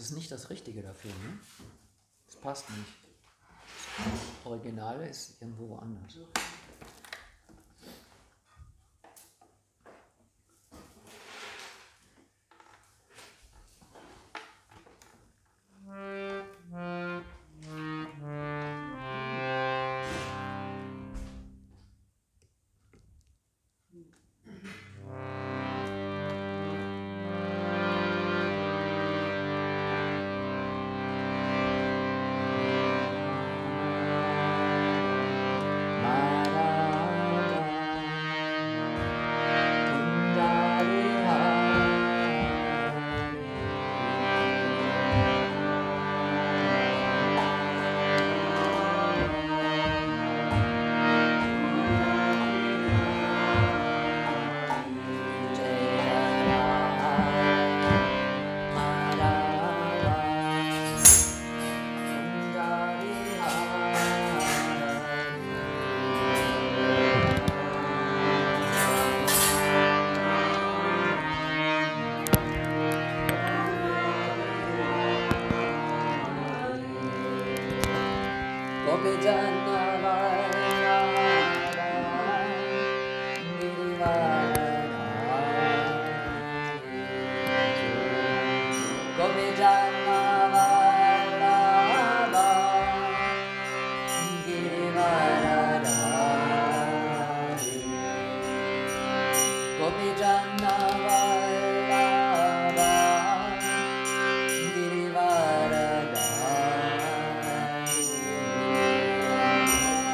ist nicht das Richtige dafür, ne? Das passt nicht. Das Originale ist irgendwo woanders.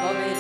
Gopi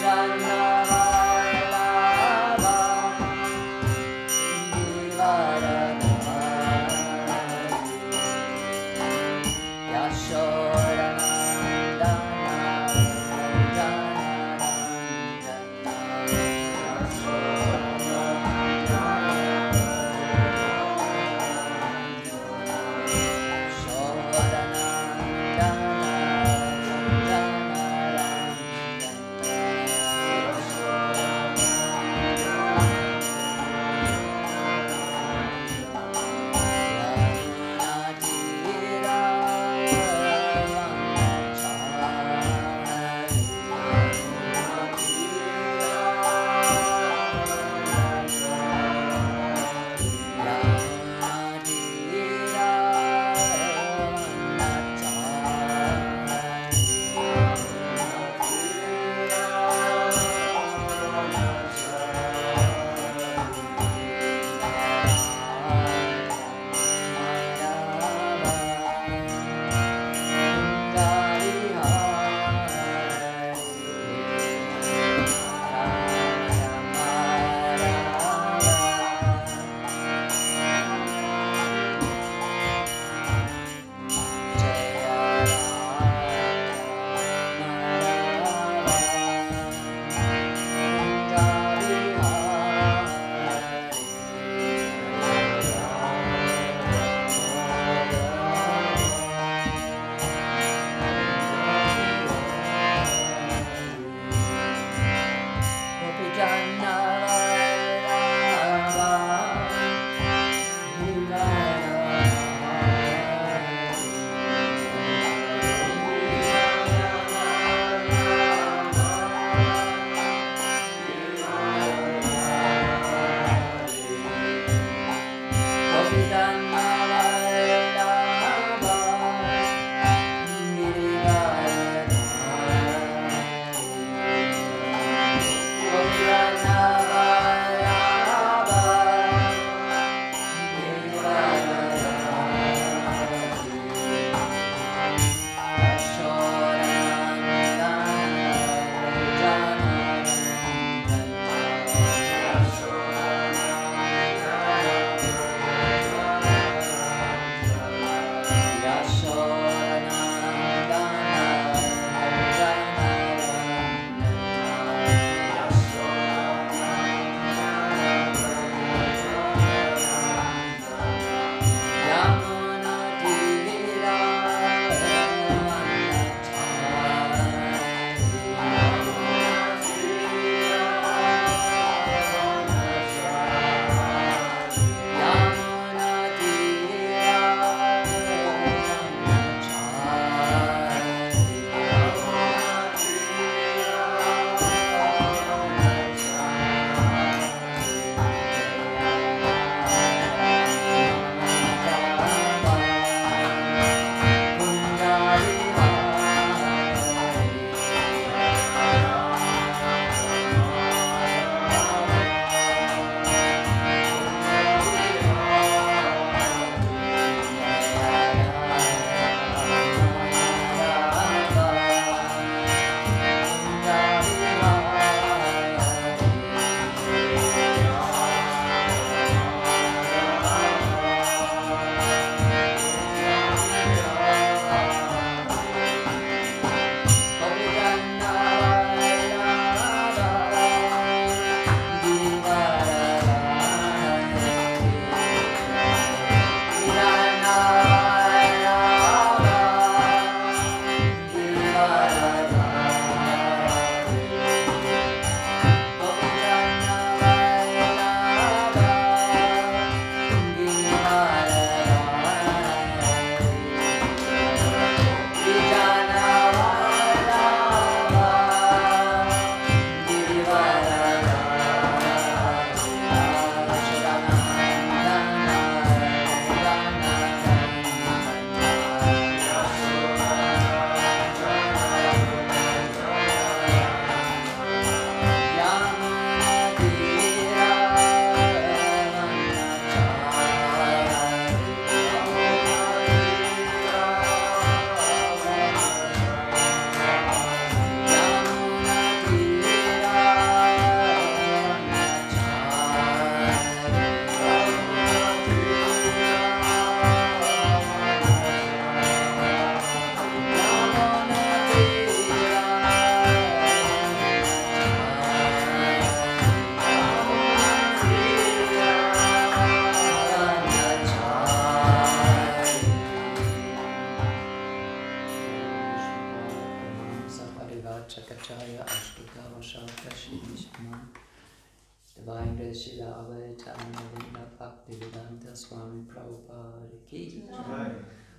Swami Prabhupada Ki.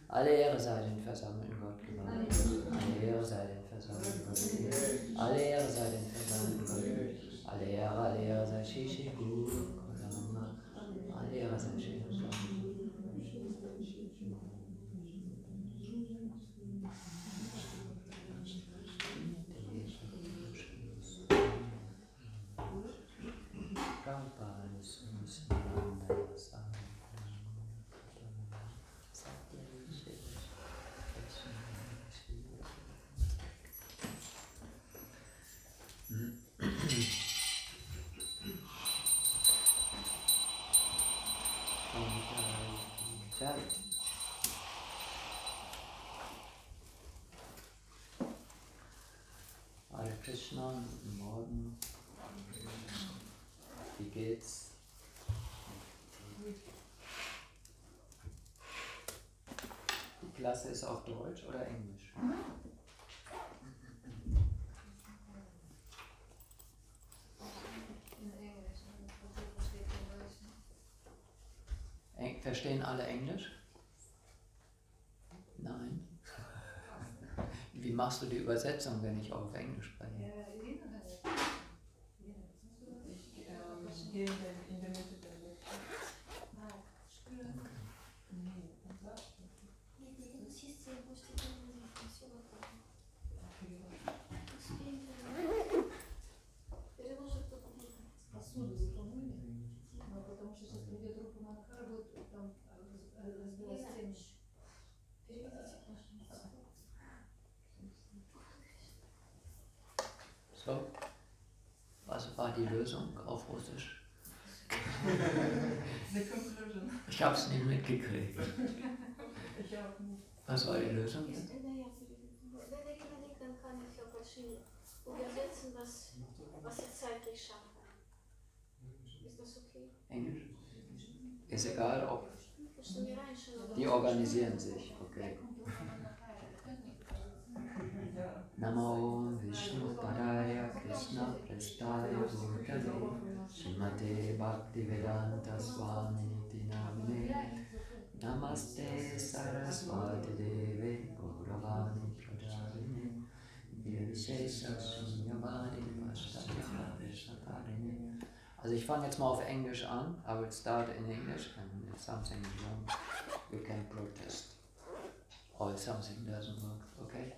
Alle Ehre sei den versammelten Gott geweiht. Alle Ehre sei den versammelten Gott geweiht. Alle Ehre sei den versammelten Gott geweiht. Alle Ehre sei Shishi Guru Kodama. Alle Ehre sei Shishi Guru. Hare Krishna, guten Morgen. Wie geht's? Die Klasse ist auf Deutsch oder Englisch? Verstehen alle Englisch? Nein. Wie machst du die Übersetzung, wenn ich auf Englisch spreche? Hier in der Mitte der Lektion. So, was war die Lösung auf Russisch? Ich habe es nicht mitgekriegt. Ich auch nicht. Was war die Lösung? Dann kann ich auch übersetzen, was ich zeitlich schaffe. Ist das okay? Englisch? Ist egal, ob die organisieren sich, okay. Namo Vishnu Padaya Krishna Prestaya Bhutale Srimate Bhakti Vedanta Swami Namine Namaste Saraswati Deve Gauravani Prajavine Nirvishesha Shunyavani Vashtaya Vishatarine. Also ich fange jetzt mal auf Englisch an. I will start in English, and if something is wrong, you can protest. Or if something doesn't work, okay?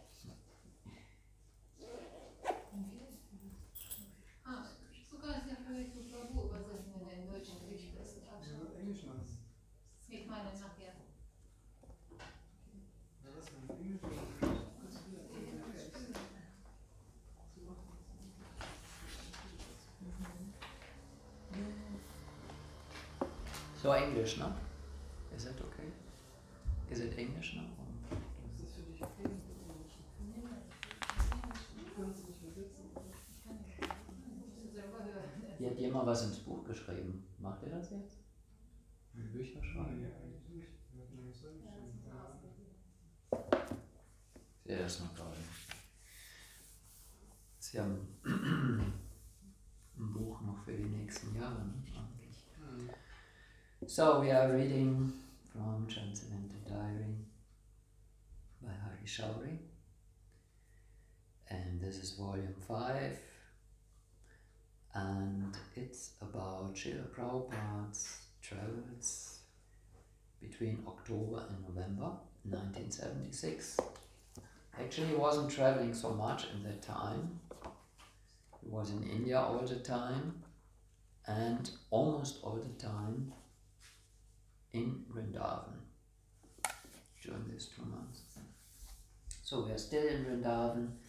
Du kannst ja vielleicht für Prabhu übersetzen, wenn er in Deutsch und Griechisch ist. Englisch machen. Ich meine nachher. So English, no? Is that okay? Is it English now? Ist das für dich okay? Hier hat jemand was ins Buch geschrieben. Macht ihr das jetzt? Bücher schreiben? Ich sehe das noch gerade. Sie haben ein Buch noch für die nächsten Jahre, ne? Eigentlich. So we are reading from Transcendental Diary by Hari Shauri, and this is volume 5, and it's about Srila Prabhupada's travels between October and November 1976. Actually, he wasn't traveling so much in that time. He was in India all the time, and almost all the time in Vrindavan during these 2 months. So we are still in Vrindavan,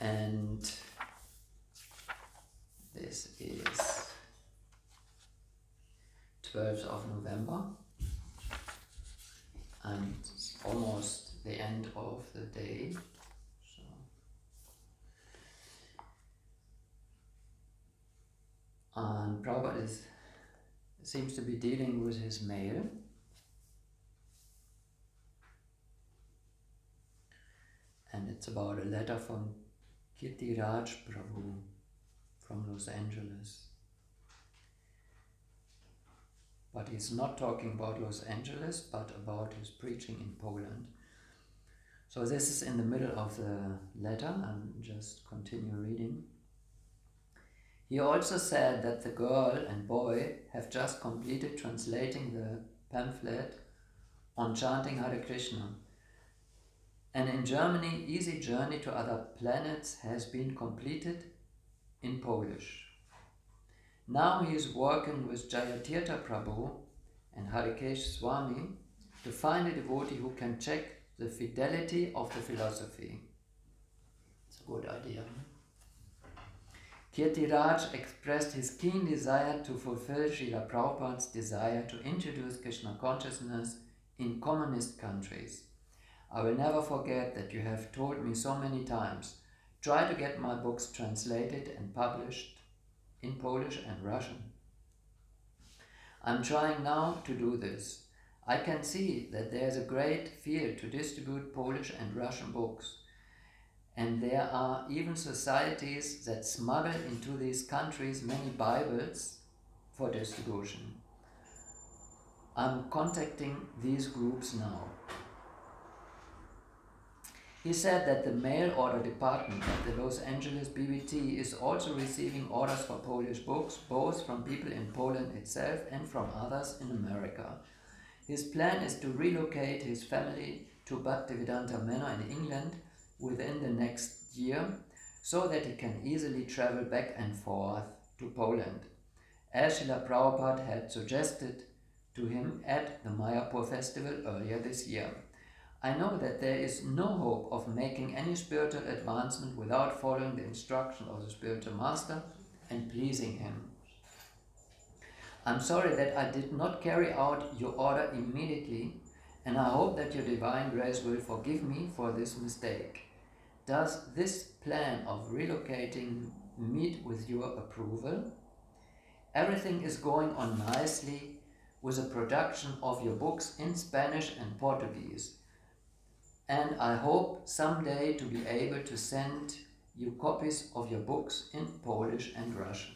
and this is 12th of November, and it's almost the end of the day. So and Prabhupada seems to be dealing with his mail. And it's about a letter from Prabhu from Los Angeles. But he's not talking about Los Angeles, but about his preaching in Poland. So this is in the middle of the letter. I'll just continue reading. He also said that the girl and boy have just completed translating the pamphlet on chanting Hare Krishna. And in Germany, Easy Journey to Other Planets has been completed in Polish. Now he is working with Jayatirtha Prabhu and Harikesh Swami to find a devotee who can check the fidelity of the philosophy. It's a good idea. Kirtiraj expressed his keen desire to fulfill Srila Prabhupada's desire to introduce Krishna consciousness in communist countries. I will never forget that you have told me so many times, try to get my books translated and published in Polish and Russian. I'm trying now to do this. I can see that there is a great field to distribute Polish and Russian books. And there are even societies that smuggle into these countries many Bibles for distribution. I'm contacting these groups now. He said that the mail order department at the Los Angeles BBT is also receiving orders for Polish books, both from people in Poland itself and from others in America. His plan is to relocate his family to Bhaktivedanta Manor in England within the next year, so that he can easily travel back and forth to Poland, as Srila Prabhupada had suggested to him at the Mayapur festival earlier this year. I know that there is no hope of making any spiritual advancement without following the instruction of the spiritual master and pleasing him. I'm sorry that I did not carry out your order immediately, and I hope that your divine grace will forgive me for this mistake. Does this plan of relocating meet with your approval? Everything is going on nicely with the production of your books in Spanish and Portuguese, and I hope someday to be able to send you copies of your books in Polish and Russian.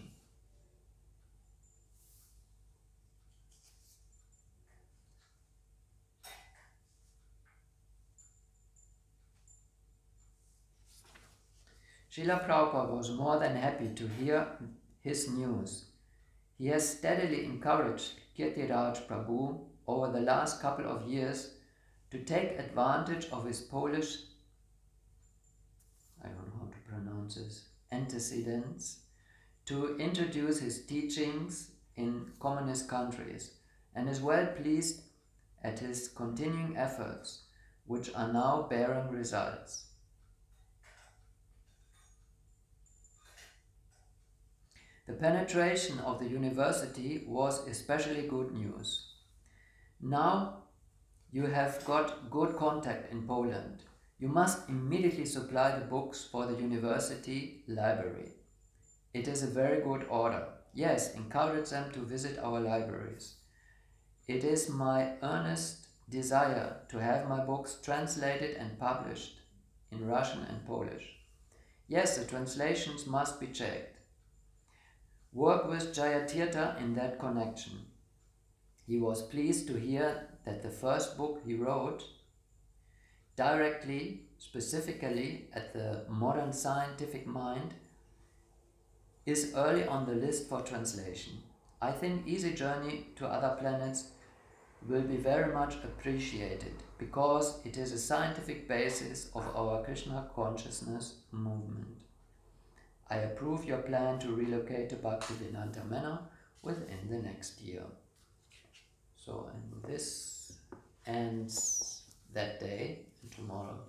Srila Prabhupada was more than happy to hear his news. He has steadily encouraged Kirtiraj Prabhu over the last couple of years to take advantage of his Polish, I don't know how to pronounce this, antecedents, to introduce his teachings in communist countries, and is well pleased at his continuing efforts, which are now bearing results. The penetration of the university was especially good news. Now you have got good contact in Poland. You must immediately supply the books for the university library. It is a very good order. Yes, encourage them to visit our libraries. It is my earnest desire to have my books translated and published in Russian and Polish. Yes, the translations must be checked. Work with Jayatirtha in that connection. He was pleased to hear that the first book he wrote, directly, specifically at the modern scientific mind, is early on the list for translation. I think Easy Journey to Other Planets will be very much appreciated because it is a scientific basis of our Krishna consciousness movement. I approve your plan to relocate to Bhaktivedanta Manor within the next year. So, and this ends that day, and tomorrow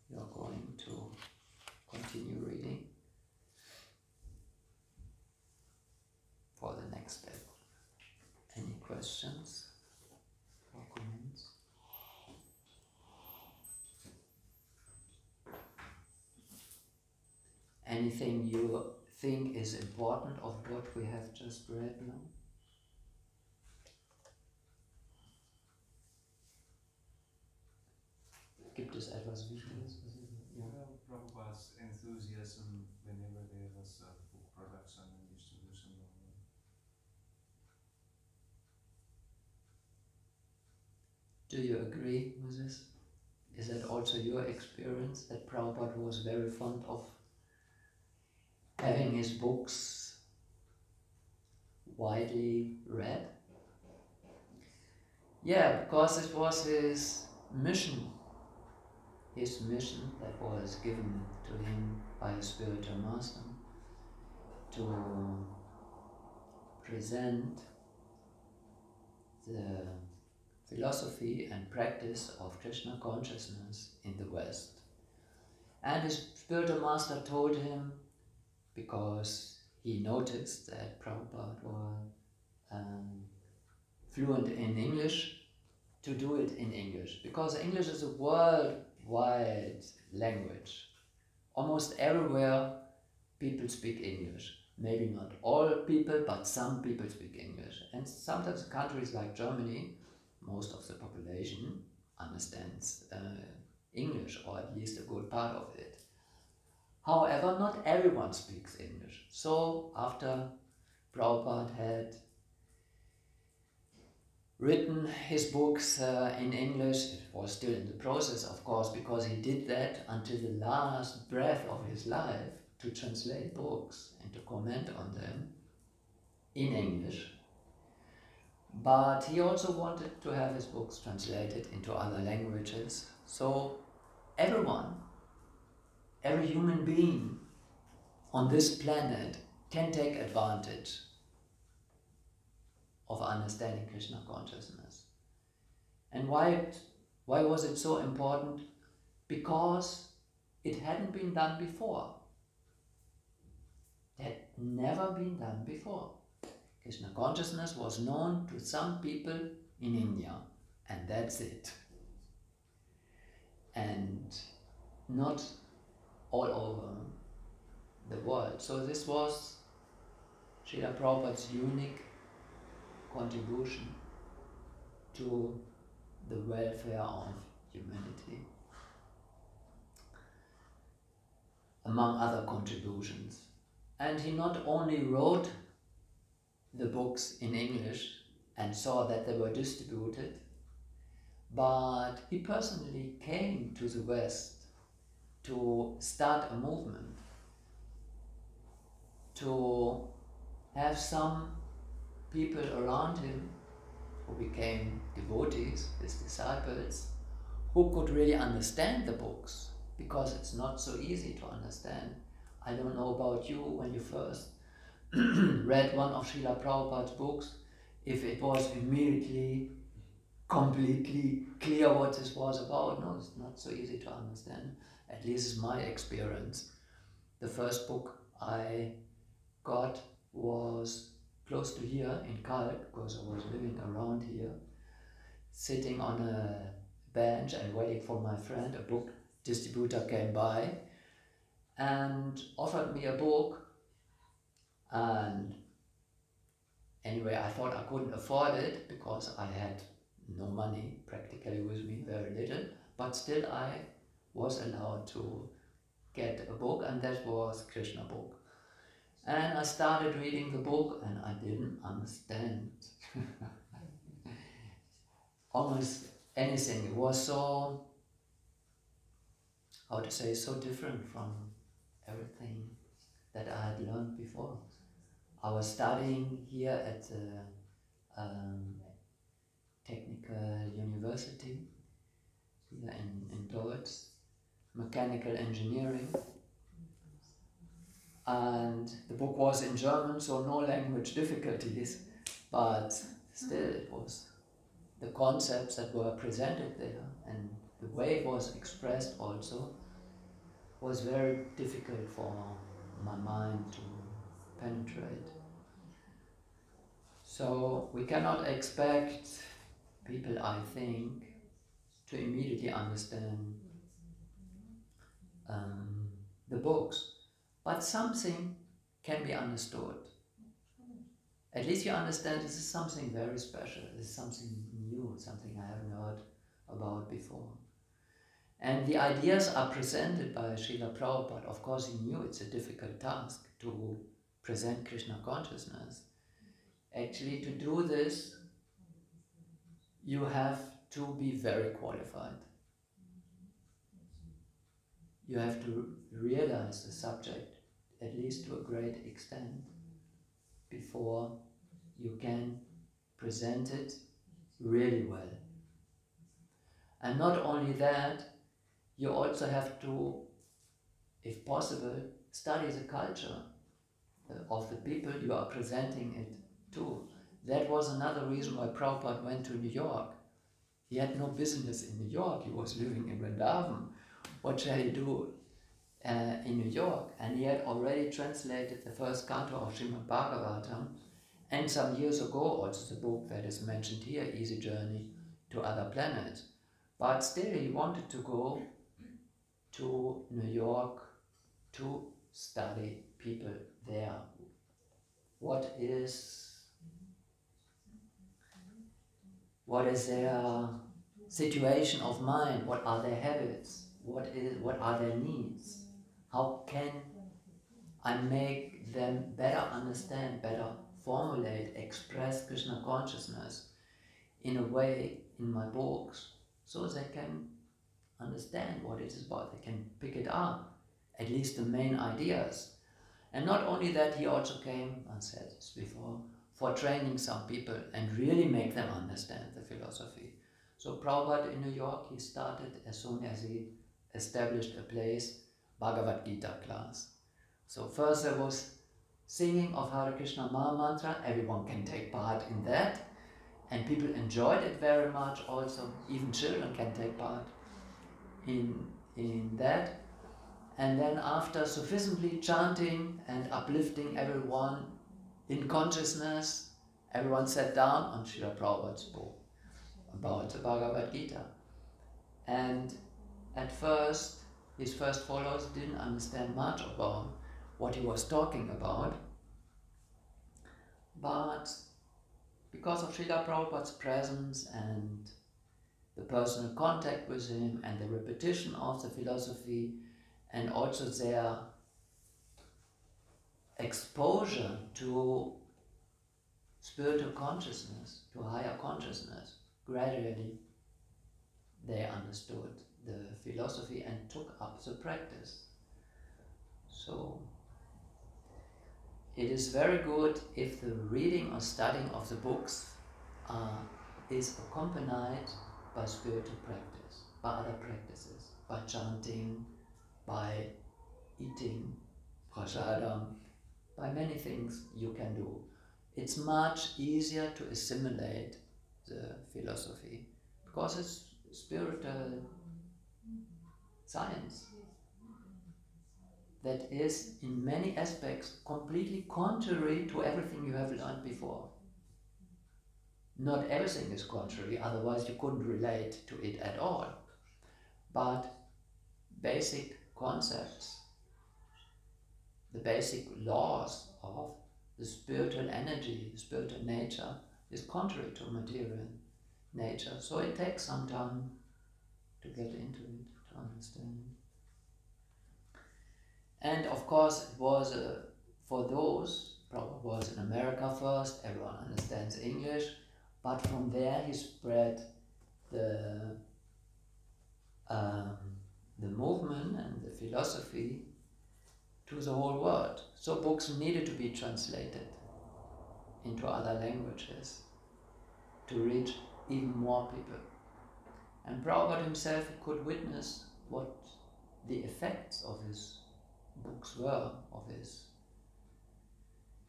you are going to continue reading for the next step. Any questions or comments? Anything you think is important of what we have just read now? Gibt es etwas Wichtiges? Prabhupada's enthusiasm Do you agree with this? Is that also your experience, that Prabhupada was very fond of having his books widely read? Yeah, because it was his mission that was given to him by his spiritual master to present the philosophy and practice of Krishna consciousness in the West. And his spiritual master told him, because he noticed that Prabhupada was fluent in English, to do it in English, because English is a worldwide language. Almost everywhere people speak English. Maybe not all people, but some people speak English. And sometimes countries like Germany, most of the population understands English, or at least a good part of it. However, not everyone speaks English. So after Prabhupada had written his books in English, it was still in the process, of course, because he did that until the last breath of his life, to translate books and to comment on them in English. But he also wanted to have his books translated into other languages. So everyone, every human being on this planet can take advantage of understanding Krishna consciousness. And why was it so important? Because it hadn't been done before. It had never been done before. Krishna consciousness was known to some people in India, and that's it. And not all over the world. So this was Srila Prabhupada's unique contribution to the welfare of humanity, among other contributions. And he not only wrote the books in English and saw that they were distributed, but he personally came to the West to start a movement, to have some people around him who became devotees, his disciples, who could really understand the books, because it's not so easy to understand. I don't know about you, when you first read one of Srila Prabhupada's books, if it was immediately completely clear what this was about. No, it's not so easy to understand. At least it's my experience. The first book I got was close to here in Köln, because I was living around here, sitting on a bench and waiting for my friend. A book distributor came by and offered me a book, and anyway, I thought I couldn't afford it because I had no money practically with me, very little, but still I was allowed to get a book, and that was Krishna book. And I started reading the book and I didn't understand almost anything. It was so, how to say, so different from everything that I had learned before. I was studying here at the technical university here in Deutsch, mechanical engineering. And the book was in German, so no language difficulties, but still it was the concepts that were presented there, and the way it was expressed also was very difficult for my mind to penetrate. So we cannot expect people, I think, to immediately understand the books. But something can be understood. At least you understand this is something very special, this is something new, something I haven't heard about before. And the ideas are presented by Srila Prabhupada. Of course, he knew it's a difficult task to present Krishna consciousness. Actually, to do this, you have to be very qualified. You have to realize the subject, at least to a great extent, before you can present it really well. And not only that, you also have to, if possible, study the culture of the people you are presenting it to. That was another reason why Prabhupada went to New York. He had no business in New York, he was living in Vrindavan. What shall he do in New York? And he had already translated the first canto of Srimad Bhagavatam, and some years ago also the book that is mentioned here, Easy Journey to Other Planets. But still he wanted to go to New York to study people there. What is their situation of mind? What are their habits? What are their needs? How can I make them better understand, better formulate, express Krishna consciousness in a way in my books so they can understand what it is about, they can pick it up, at least the main ideas. And not only that, he also came, I said this before, for training some people and really make them understand the philosophy. So Prabhupada in New York, he started as soon as he established a place, Bhagavad Gita class. So first there was singing of Hare Krishna Maha Mantra, everyone can take part in that, and people enjoyed it very much also, even children can take part in that. And then after sufficiently chanting and uplifting everyone in consciousness, everyone sat down on Srila Prabhupada's book about the Bhagavad Gita. And at first, his first followers didn't understand much about what he was talking about. But because of Srila Prabhupada's presence and the personal contact with him and the repetition of the philosophy and also their exposure to spiritual consciousness, to higher consciousness, gradually they understood the philosophy and took up the practice. So it is very good if the reading or studying of the books is accompanied by spiritual practice, by other practices, by chanting, by eating prasadam, by many things you can do. It's much easier to assimilate the philosophy because it's spiritual science that is in many aspects completely contrary to everything you have learned before. Not everything is contrary, otherwise you couldn't relate to it at all. But basic concepts, the basic laws of the spiritual energy, the spiritual nature is contrary to material nature. So it takes some time to get into it, to understand. And of course it was for those, Prabhupada was in America first, everyone understands English, but from there he spread the movement and the philosophy to the whole world. So books needed to be translated into other languages to reach even more people. And Prabhupada himself could witness what the effects of his books were, of his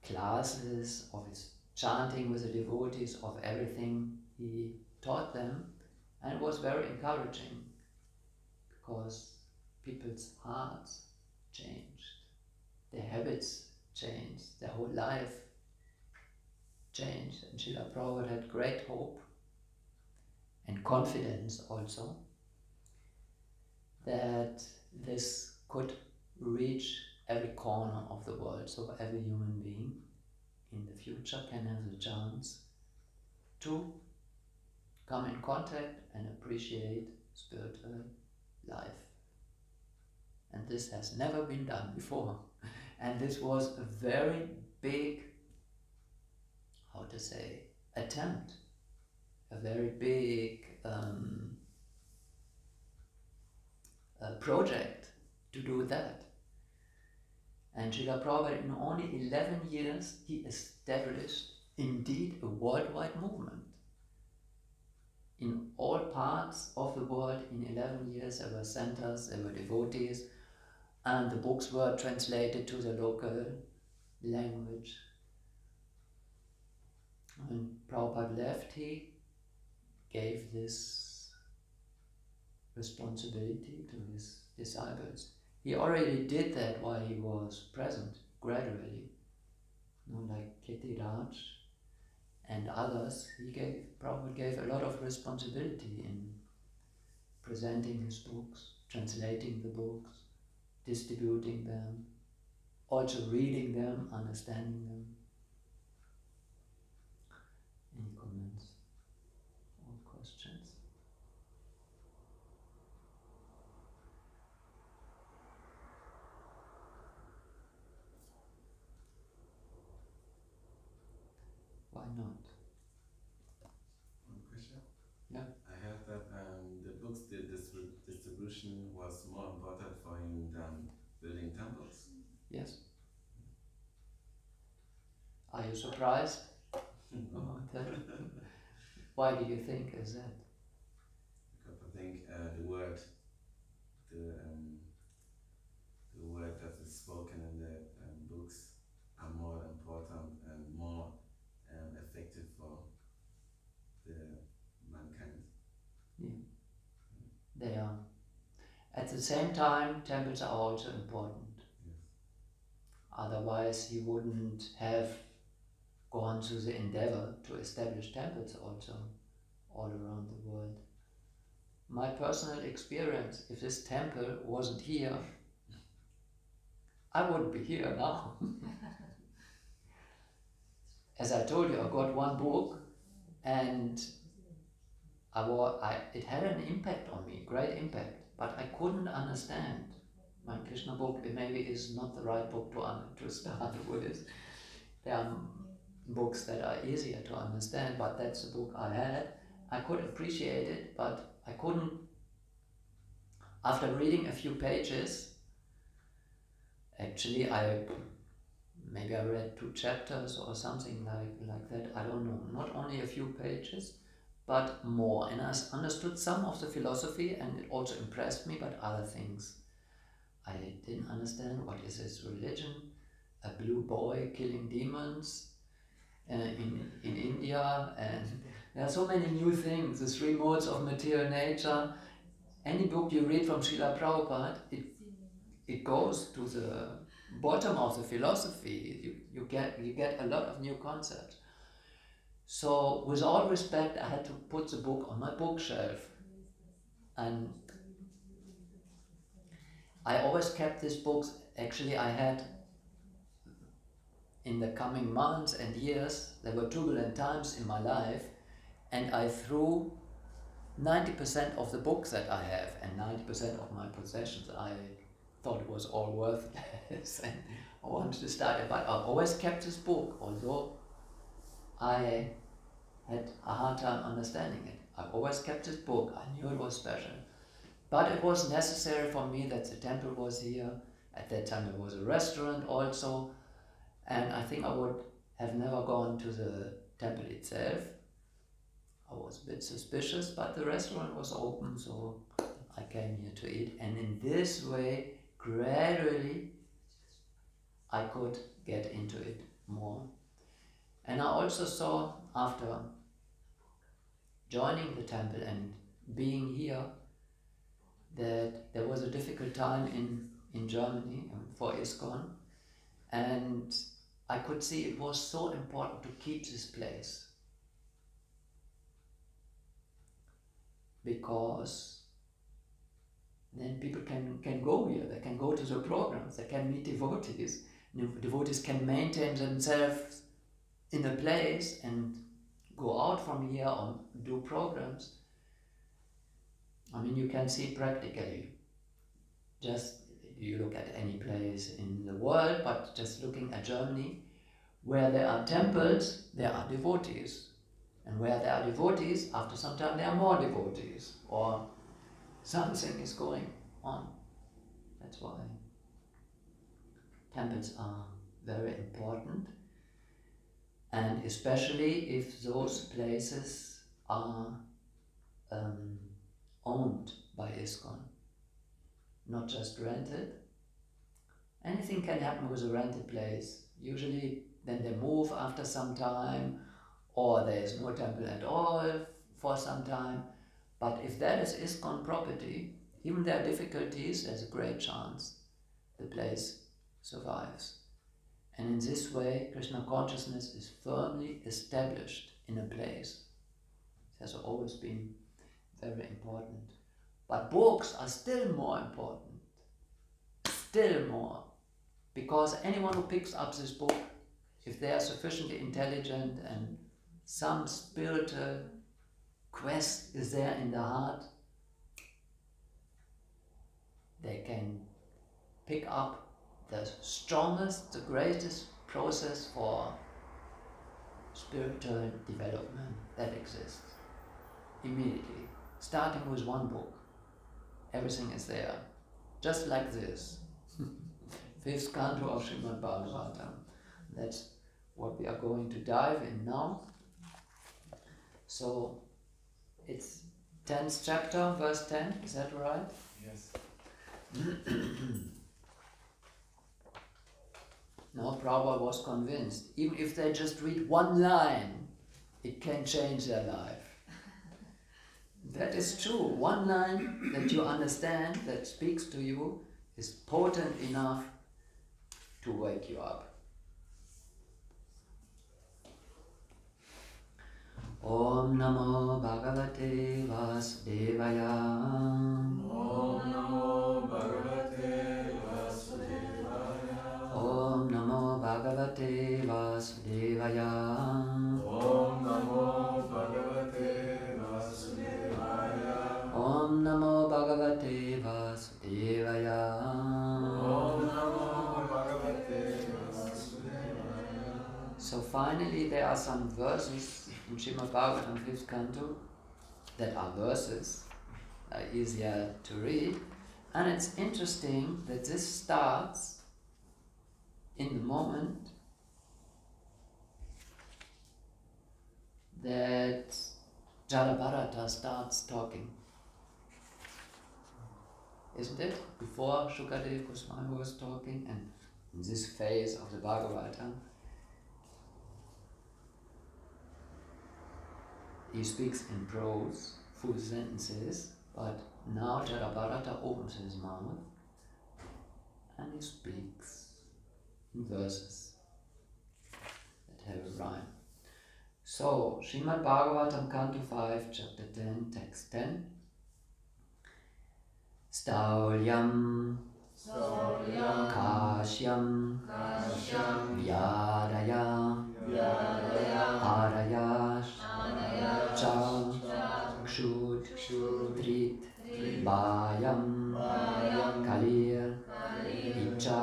classes, of his chanting with the devotees, of everything he taught them, and it was very encouraging because people's hearts changed, their habits changed, their whole life changed, and Srila Prabhupada had great hope and confidence also that this could reach every corner of the world, so every human being in the future can have the chance to come in contact and appreciate spiritual life. And this has never been done before. And this was a very big, how to say, attempt a very big project to do that. And Srila Prabhupada, in only 11 years, he established indeed a worldwide movement. In all parts of the world, in 11 years, there were centers, there were devotees, and the books were translated to the local language. When Prabhupada left, he gave this responsibility to his disciples. He already did that while he was present, gradually. Like Kitty Raj and others, Prabhupada gave a lot of responsibility in presenting his books, translating the books, distributing them, also reading them, understanding them. Any comments or questions? Why not? One question? Yeah. I heard that the books, the distribution was more important for him than building temples. Yes. Are you surprised? Why do you think is that? Because I think the word that is spoken in the books are more important and more effective for the mankind. Yeah. They are. At the same time, temples are also important. Yes. Otherwise, he wouldn't have gone through the endeavor to establish temples also all around the world. My personal experience, if this temple wasn't here, I wouldn't be here now. As I told you, I got one book and it had an impact on me, great impact, but I couldn't understand. My Krishna book maybe is not the right book to start with. There are books that are easier to understand, but that's the book I had. I could appreciate it, but I couldn't. After reading a few pages, actually maybe I read 2 chapters or something like that, I don't know, not only a few pages, but more. And I understood some of the philosophy and it also impressed me, but other things I didn't understand. What is this religion? A blue boy killing demons in India, and there are so many new things, the 3 modes of material nature. Any book you read from Srila Prabhupada, it goes to the bottom of the philosophy. You get a lot of new concepts. So with all respect, I had to put the book on my bookshelf, and I always kept these books. Actually, I had, in the coming months and years, there were turbulent times in my life, and I threw 90% of the books that I have and 90% of my possessions. I thought it was all worthless and I wanted to start it, but I always kept this book, although I had a hard time understanding it. I always kept this book. I knew it was special. But it was necessary for me that the temple was here. At that time there was a restaurant also, and I think I would have never gone to the temple itself. I was a bit suspicious, but the restaurant was open, so I came here to eat. And in this way, gradually, I could get into it more. And I also saw, after joining the temple and being here, that there was a difficult time in Germany for ISKCON, and I could see it was so important to keep this place, because then people can go here, they can go to the programs, they can meet devotees. Devotees can maintain themselves in a place and go out from here or do programs. I mean, you can see practically, just you look at any place in the world, but just looking at Germany, where there are temples, there are devotees. And where there are devotees, after some time there are more devotees, or something is going on. That's why temples are very important, and especially if those places are owned by ISKCON, not just rented. Anything can happen with a rented place. Usually then they move after some time, or there is no temple at all for some time. But if that is ISKCON property, even there are difficulties, there's a great chance the place survives. And in this way, Krishna consciousness is firmly established in a place. It has always been very important. But books are still more important. Still more. Because anyone who picks up this book, if they are sufficiently intelligent and some spiritual quest is there in the heart, they can pick up the strongest, the greatest process for spiritual development that exists. Immediately, starting with one book, everything is there, just like this. 5th canto of Srimad Bhagavatam. That's what we are going to dive in now. So, it's 10th chapter, verse 10, is that right? Yes. Now Prabhupada was convinced, even if they just read one line, it can change their life. That is true. One line that you understand, that speaks to you, is potent enough to wake you up. Om Namo Bhagavate Vasudevaya. Om Namo Bhagavate Vasudevaya. Om Namo Bhagavate Vasudevaya. Om Namo Bhagavate Vasudevaya. Om Namo Bhagavate Vasudevaya. Om Namo Bhagavate Vasudevaya. So finally there are some verses in Srimad Bhagavatam 5th canto that are verses, easier to read, and it's interesting that this starts in the moment that Jadabharata starts talking. Isn't it? Before Shukadev Goswami was talking, and in this phase of the Bhagavatam, he speaks in prose, full sentences, but now Jadabharata opens his mouth and he speaks in verses that have a rhyme. So, Srimad Bhagavatam, Canto 5, Chapter 10, Text 10. Staulyam Kashyam Vyadaya Arayash Cha Kshut Trit Bayam Kalir Icha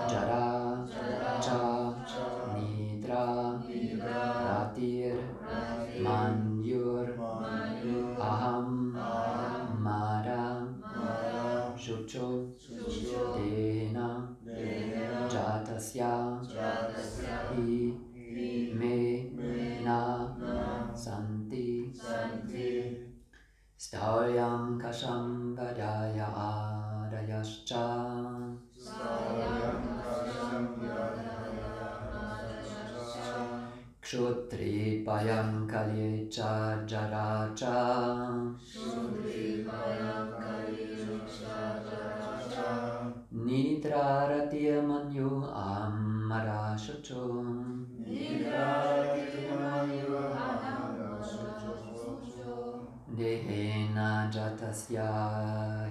Jara Cha Nidra Ratir Manjur Aham Mara Shucho Dena Jatasya Hi Me Na Santi Stauryam Kasham Vadaya Adayascha Kshutri Payam Kalyecha Jaracha Nidra Ratir Manyu Amara Shucho Dehena Jatasya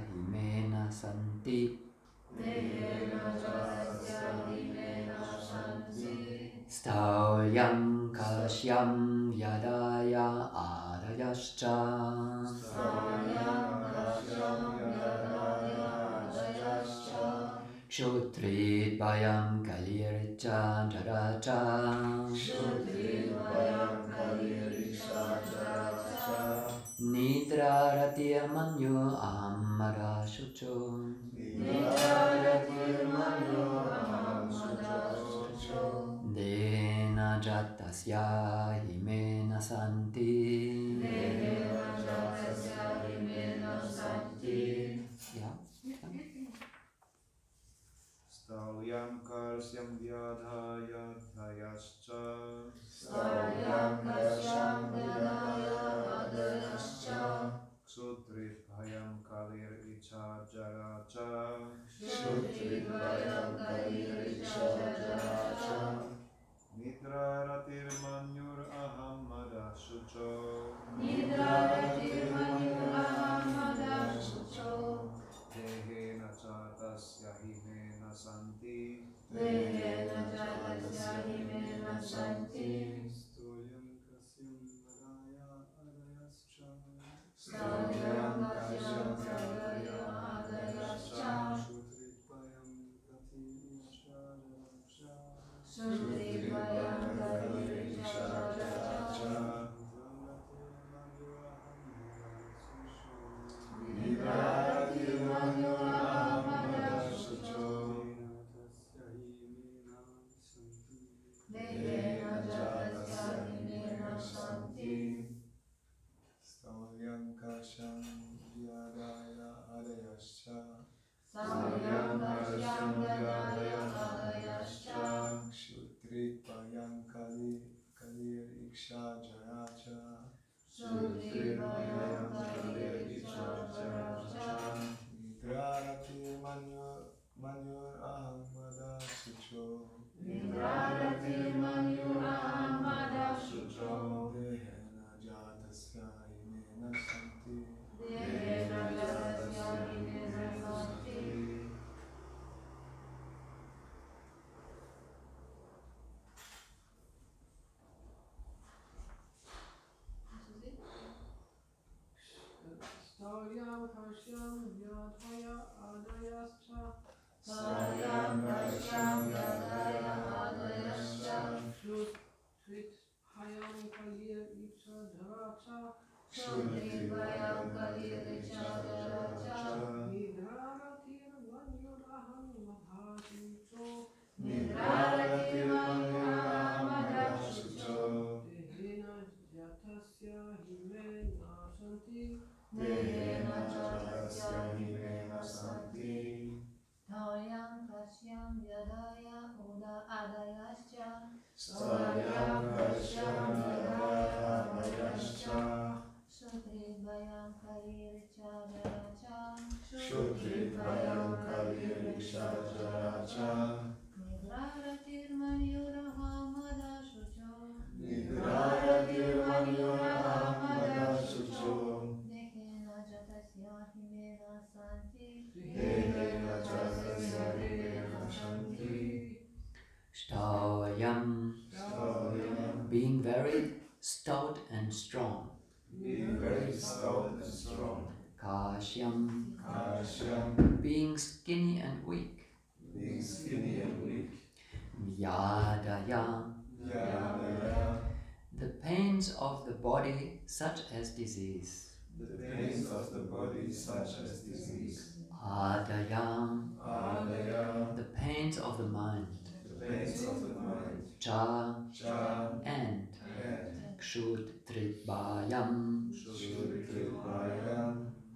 Himena Santi Staulyam Kashyam Yadaya Adayascha Kshutrit Bayam Kalir cha jara cha. Nidra ratir manyo amara shucho. Dena jatasya himena santi. Yeah. Stalyam karsyam vyadhaya dhayascha. Ksutrit bhayam kalir icha jaracha. Nidra ratir manyur aham madashucho. Dehena chatasya himena santi. Stoyam kasyam vadaya adayascha. Shutrit payam kati isha jaracha. Stalyam kasham vyadaya adayascha. Shutrit payam kalir iksha jaracha. Nidrarati manyur aham madashucho. Dehena jatasya himena santi. Stalyam Harsyam Yadhaya Adayascha. Shutrit Hayam Kalir Icha Dharacha. Nidraratir Manyuraham Madhashucho. Dehena Jatasya Himena Santi. Taryam kasyam yadaya uda adayascha. Sutri bayam kalir jaracha. Nidraratir manyuraha madashucho. Dehena jatasya himena santi. Stauyam, being very stout and strong. Kashyam, being skinny and weak. Yadaya, the pains of the body such as disease. Adaya, the pains of the mind. Cha, and Kshutritbayam,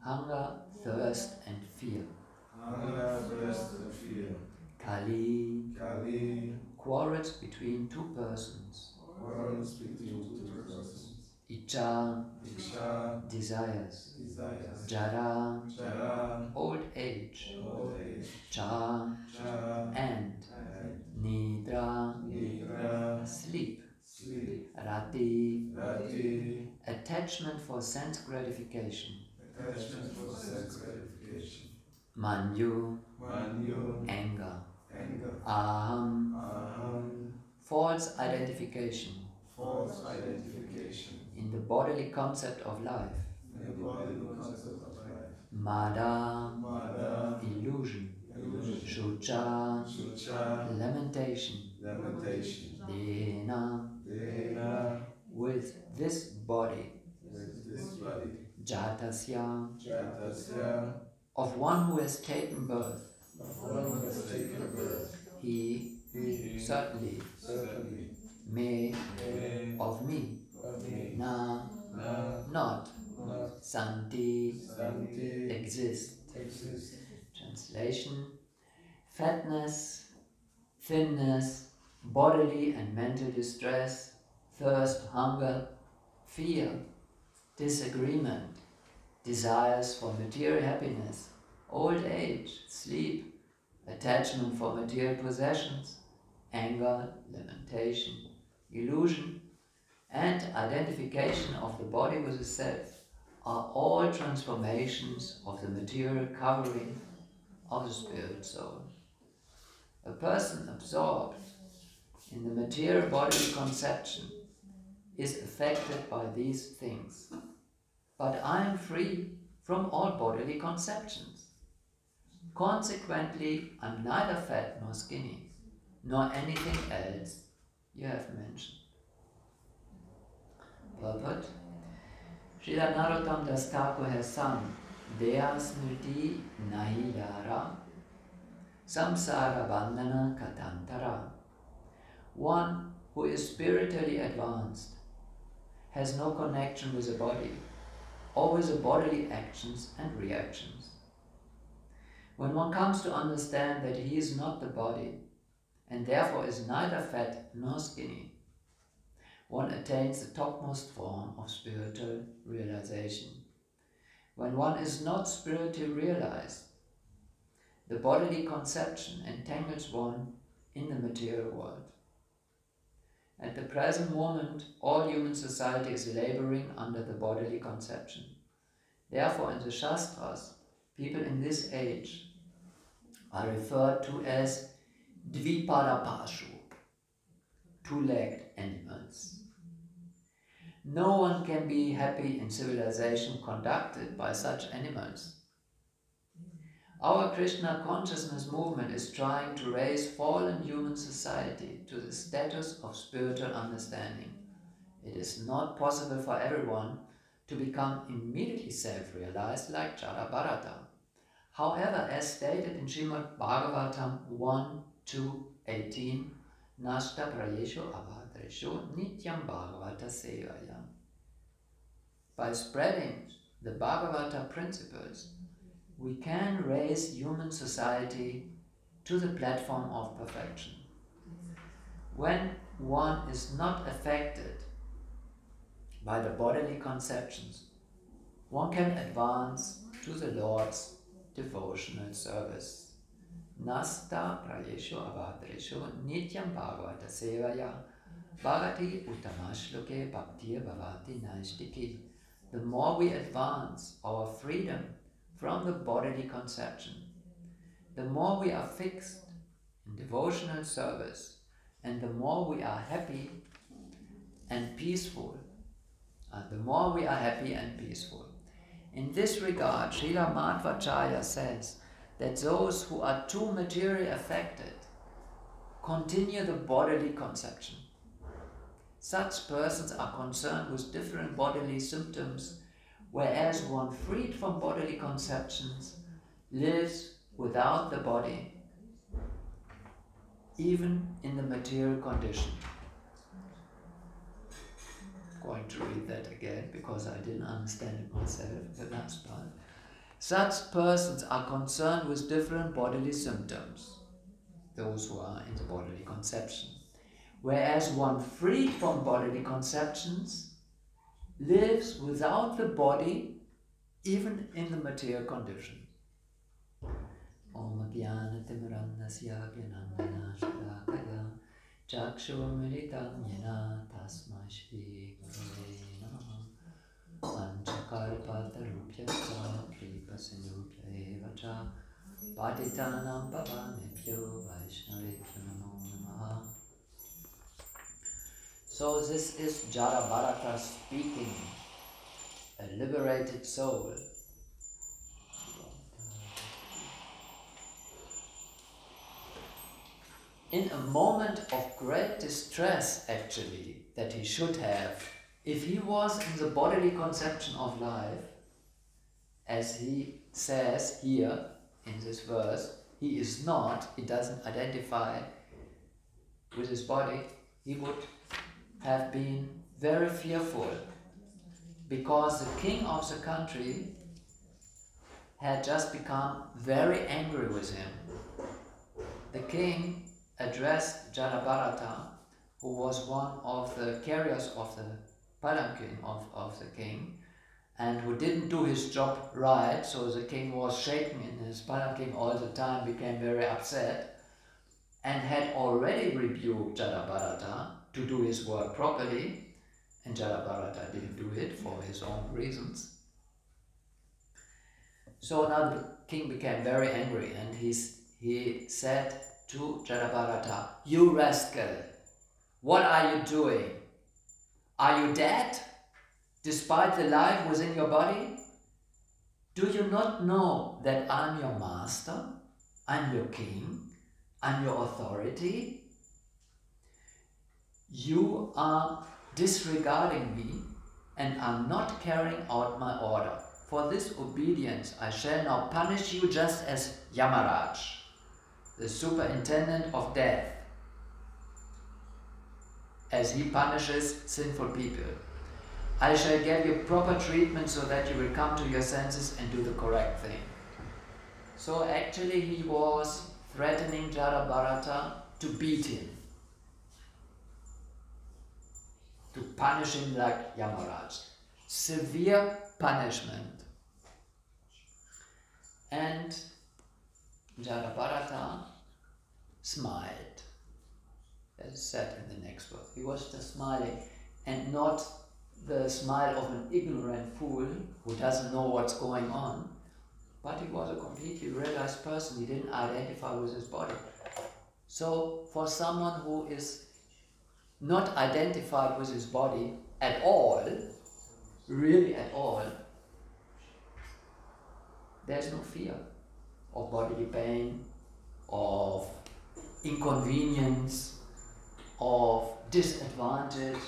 hunger, thirst and fear. Kali, quarrels between two persons. Icha, desires. Jara, old age. Cha, and Nidra, sleep. Rati, attachment for sense gratification. Manyu, anger. Aham, false identification in the bodily concept of life. Mada, illusion. Shucha, lamentation. lamentation, Dena, Dena, with this body, with this body, Jatasya, Jatasya, of one who has taken birth, of one who has taken birth, he certainly certainly, may may of me, of me, na, not, not, santi, Santi, exist. exist. Translation: fatness, thinness, bodily and mental distress, thirst, hunger, fear, disagreement, desires for material happiness, old age, sleep, attachment for material possessions, anger, lamentation, illusion, and identification of the body with the self are all transformations of the material covering of the spirit soul. A person absorbed in the material bodily conception is affected by these things. But I am free from all bodily conceptions. Consequently, I'm neither fat nor skinny, nor anything else you have mentioned. Purport: Srila Narottam Das Thakur has sung Deha Smriti Nahi Yara Samsara Bandhana Katantara. One who is spiritually advanced has no connection with the body or with the bodily actions and reactions. When one comes to understand that he is not the body and therefore is neither fat nor skinny, one attains the topmost form of spiritual realization. When one is not spiritually realized, the bodily conception entangles one in the material world. At the present moment, all human society is laboring under the bodily conception. Therefore, in the Shastras, people in this age are referred to as Dvipadapashu, two-legged animals. No one can be happy in civilization conducted by such animals. Our Krishna consciousness movement is trying to raise fallen human society to the status of spiritual understanding. It is not possible for everyone to become immediately self-realized like Jada-bharata. However, as stated in Srimad Bhagavatam 1:2-18, Nashta prayeshu avadreshu nityam bhagavata sevaya. By spreading the Bhagavata principles, we can raise human society to the platform of perfection. When one is not affected by the bodily conceptions, one can advance to the Lord's devotional service. Nasta prayeshu avadreshu nityam bhagavata sevaya bhagati uttamashloke bhakti bhavati naistiki. The more we advance our freedom from the bodily conception, the more we are fixed in devotional service, and the more we are happy and peaceful. In this regard, Srila Madhvacharya says that those who are too materially affected continue the bodily conception. Such persons are concerned with different bodily symptoms, whereas one freed from bodily conceptions lives without the body, even in the material condition. I'm going to read that again because I didn't understand it myself, the last part. Such persons are concerned with different bodily symptoms, those who are in the bodily conception, whereas one freed from bodily conceptions lives without the body, even in the material condition. Om Jnana Timirandasya Jnanandana Shalakaya Chakshurmilitam Yena Tasmai Shri Gurave Namaha Panchakalpatarupyasya Kripasinupya Evacha Patitanam Pavanebhyo Vaishnavebhyo Namo Namaha. So this is Jada-bharata speaking, a liberated soul. in a moment of great distress, actually, that he should have, if he was in the bodily conception of life, as he says here in this verse, he is not, he doesn't identify with his body, he would have been very fearful, because the king of the country had just become very angry with him. The king addressed Jadabharata, who was one of the carriers of the palanquin of the king, and who didn't do his job right, so the king was shaken in his palanquin all the time, became very upset, and had already rebuked Jadabharata to do his work properly, and Jadabharata didn't do it for his own reasons. So now the king became very angry, and he said to Jadabharata, "You rascal, what are you doing? Are you dead, despite the life within your body? Do you not know that I'm your master? I'm your king? I'm your authority? You are disregarding me and are not carrying out my order. For this obedience I shall now punish you just as Yamaraj, the superintendent of death, as he punishes sinful people. I shall give you proper treatment so that you will come to your senses and do the correct thing." So actually he was threatening Jadabharata to beat him, to punish him like Yamaraj. Severe punishment. And Jadabharata smiled, as said in the next verse. He was just smiling, and not the smile of an ignorant fool who doesn't know what's going on, but he was a completely realized person. He didn't identify with his body. So for someone who is not identified with his body at all, really at all, there's no fear of bodily pain, of inconvenience, of disadvantage,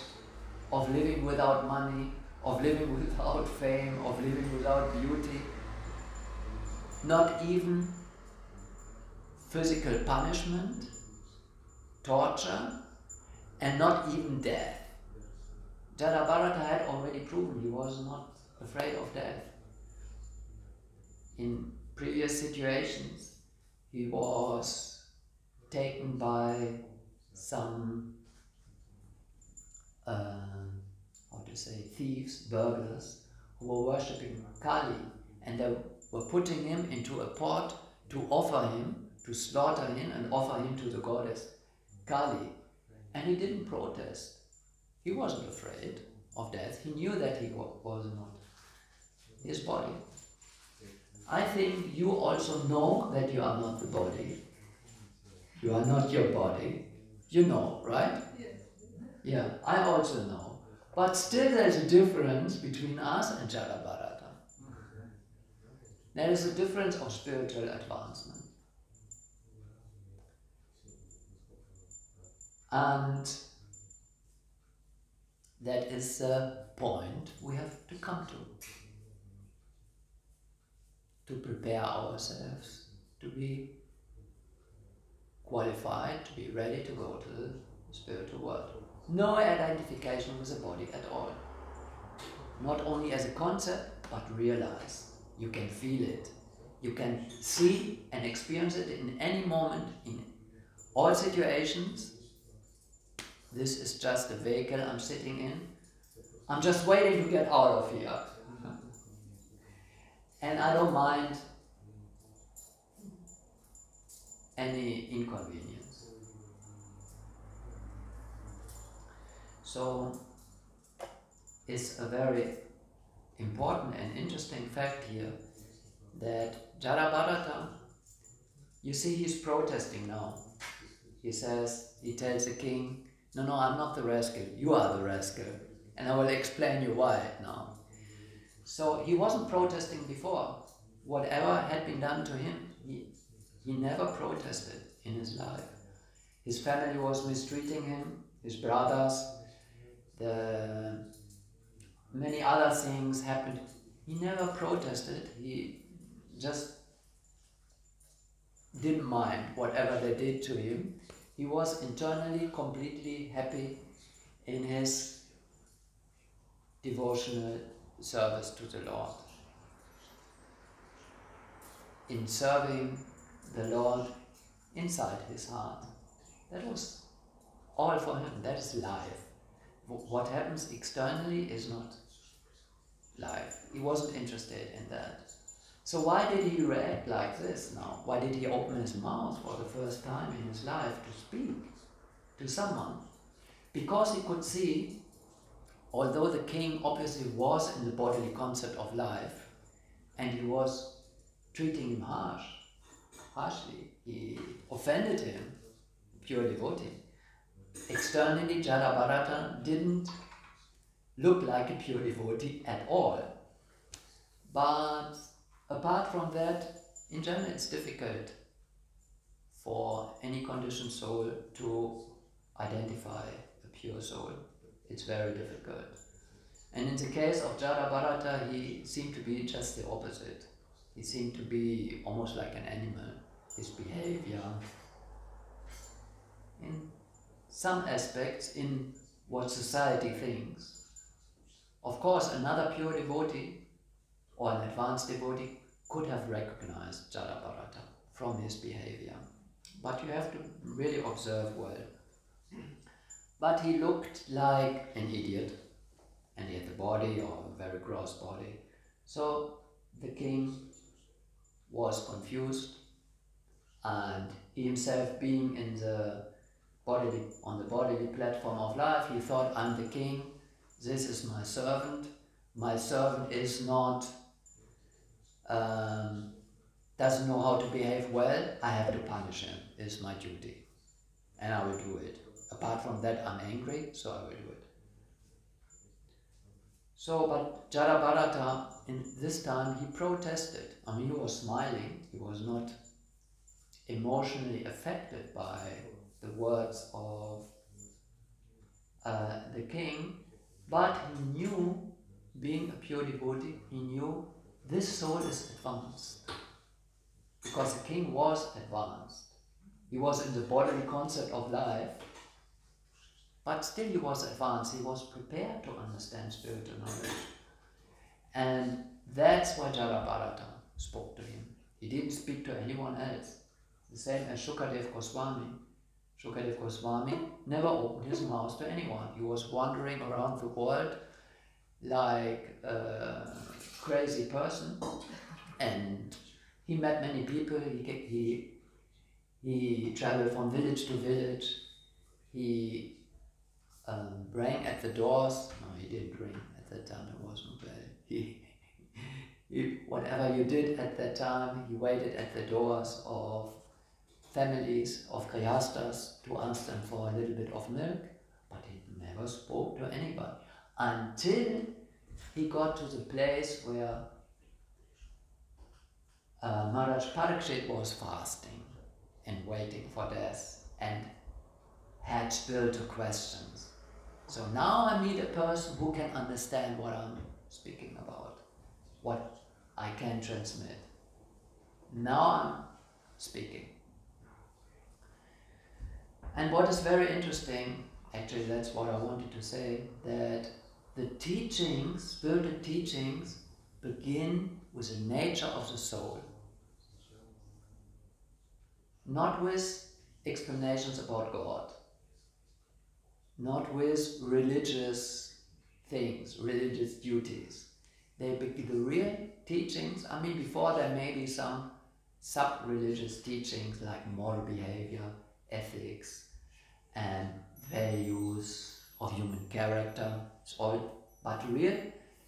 of living without money, of living without fame, of living without beauty. Not even physical punishment, torture, and not even death. Jadabharata had already proven he was not afraid of death. In previous situations, he was taken by some thieves, burglars, who were worshipping Kali, and they were putting him into a pot to offer him, to slaughter him and offer him to the goddess Kali. And he didn't protest. He wasn't afraid of death. He knew that he was not his body. I think you also know that you are not the body. You are not your body. You know, right? Yeah, I also know. But still there is a difference between us and Jadabharata. There is a difference of spiritual advancement. And that is the point we have to come to prepare ourselves, to be qualified, to be ready to go to the spiritual world. No identification with the body at all. Not only as a concept, but realize. You can feel it. You can see and experience it in any moment, in all situations. This is just a vehicle I'm sitting in. I'm just waiting to get out of here. And I don't mind any inconvenience. So it's a very important and interesting fact here that Jadabharata, you see, he's protesting now. He tells the king, no, I'm not the rascal, you are the rascal. And I will explain you why now. So he wasn't protesting before. Whatever had been done to him, he never protested in his life. his family was mistreating him, his brothers, many other things happened. He never protested, he just didn't mind whatever they did to him. He was internally completely happy in his devotional service to the Lord. In serving the Lord inside his heart. That was all for him. That is life. What happens externally is not life. He wasn't interested in that. So why did he react like this now? Why did he open his mouth for the first time in his life to speak to someone? Because he could see, although the king obviously was in the bodily concept of life, and he was treating him harshly, he offended him, pure devotee. Externally, Jadabharata didn't look like a pure devotee at all. But apart from that, in general, it's difficult for any conditioned soul to identify a pure soul. It's very difficult. And in the case of Jadabharata, he seemed to be just the opposite. He seemed to be almost like an animal. His behavior, in some aspects, in what society thinks. Of course, another pure devotee or an advanced devotee could have recognized Jadabharata from his behavior. But you have to really observe well. But he looked like an idiot, and he had the body, or a very gross body. So the king was confused, and he himself, being in the on the bodily platform of life, he thought, I'm the king, this is my servant. My servant is not, doesn't know how to behave well, I have to punish him, it's my duty. And I will do it. Apart from that, I'm angry, so I will do it. So, but Jadabharata, in this time, he protested. I mean, he was smiling, he was not emotionally affected by the words of the king, but he knew, being a pure devotee, he knew this soul is advanced. Because the king was advanced. He was in the bodily concept of life, but still he was advanced. He was prepared to understand spiritual knowledge. And that's why Jadabharata spoke to him. He didn't speak to anyone else. The same as Shukadev Goswami. Shukadev Goswami never opened his mouth to anyone. He was wandering around the world like a crazy person, and he met many people. He traveled from village to village. He rang at the doors. No, he didn't ring at that time. There was no bell. Whatever you did at that time, he waited at the doors of families, of grihastas, to ask them for a little bit of milk, but he never spoke to anybody until he got to the place where Maharaj Parikshit was fasting and waiting for death and had spiritual questions. So now I meet a person who can understand what I'm speaking about, what I can transmit. Now I'm speaking. And what is very interesting, actually that's what I wanted to say, that the teachings, spiritual teachings, begin with the nature of the soul. Not with explanations about God. Not with religious things, religious duties. They begin the real teachings. I mean, before there may be some sub-religious teachings like moral behavior, ethics, and values of human character. It's all, but real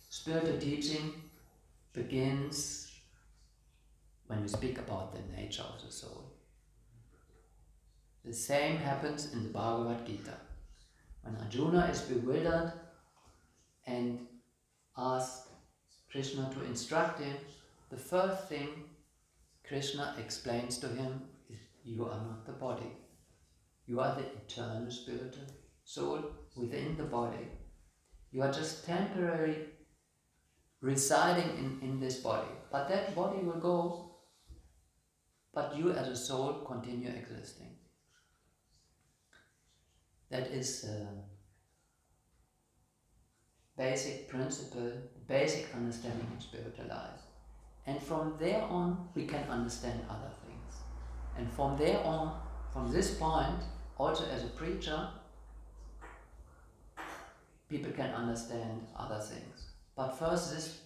spiritual teaching begins when we speak about the nature of the soul. The same happens in the Bhagavad Gita. When Arjuna is bewildered and asks Krishna to instruct him, the first thing Krishna explains to him is, you are not the body. You are the eternal spiritual soul within the body. You are just temporarily residing in this body. But that body will go, but you as a soul continue existing. That is a basic principle, basic understanding in spiritual life. And from there on, we can understand other things. And from there on, from this point, also as a preacher, people can understand other things. But first, this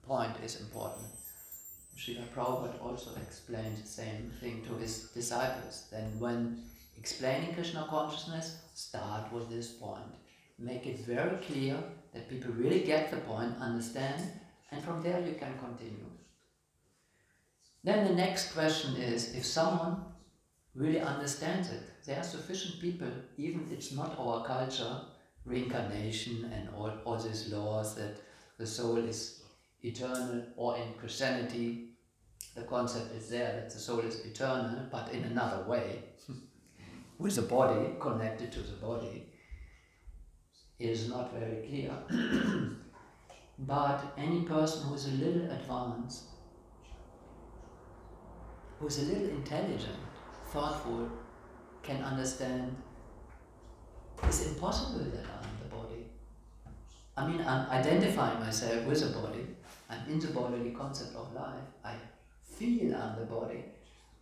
point is important. Srila Prabhupada also explained the same thing to his disciples. Then when explaining Krishna consciousness, start with this point. Make it very clear that people really get the point, understand, and from there you can continue. Then the next question is, if someone really understands it, there are sufficient people, even if it's not our culture, reincarnation and all these laws that the soul is eternal, or in Christianity the concept is there that the soul is eternal, but in another way, with the body, connected to the body, is not very clear. But any person who is a little advanced, who is a little intelligent, thoughtful, can understand it's impossible that I'm the body. I mean, I'm identifying myself with the body. I'm in the bodily concept of life. I feel I'm the body.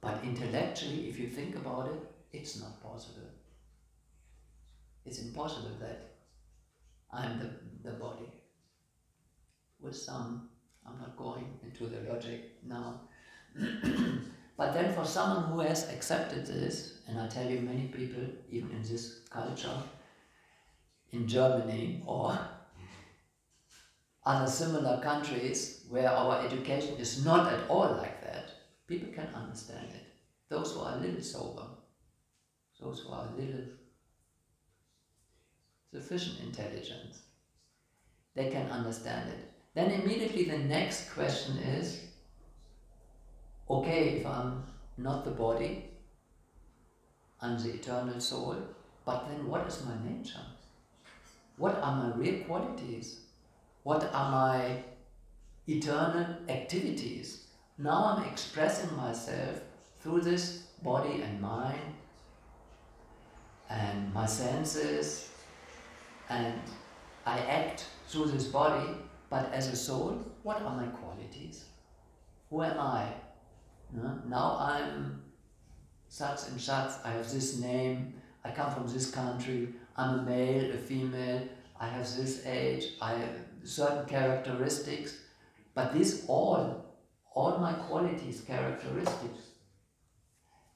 But intellectually, if you think about it, it's not possible. It's impossible that I'm the body. With some, I'm not going into the logic now. But then for someone who has accepted this, and I tell you many people, even in this culture, in Germany or other similar countries where our education is not at all like that, people can understand it. Those who are a little sober, those who are a little sufficient intelligence, they can understand it. Then immediately the next question is, okay, if I'm not the body, I'm the eternal soul, but then what is my nature? What are my real qualities? What are my eternal activities? Now I'm expressing myself through this body and mind and my senses, and I act through this body, but as a soul, what are my qualities? Who am I? Now I'm such and such, I have this name, I come from this country, I'm a male, a female, I have this age, I have certain characteristics, but these all my qualities, characteristics,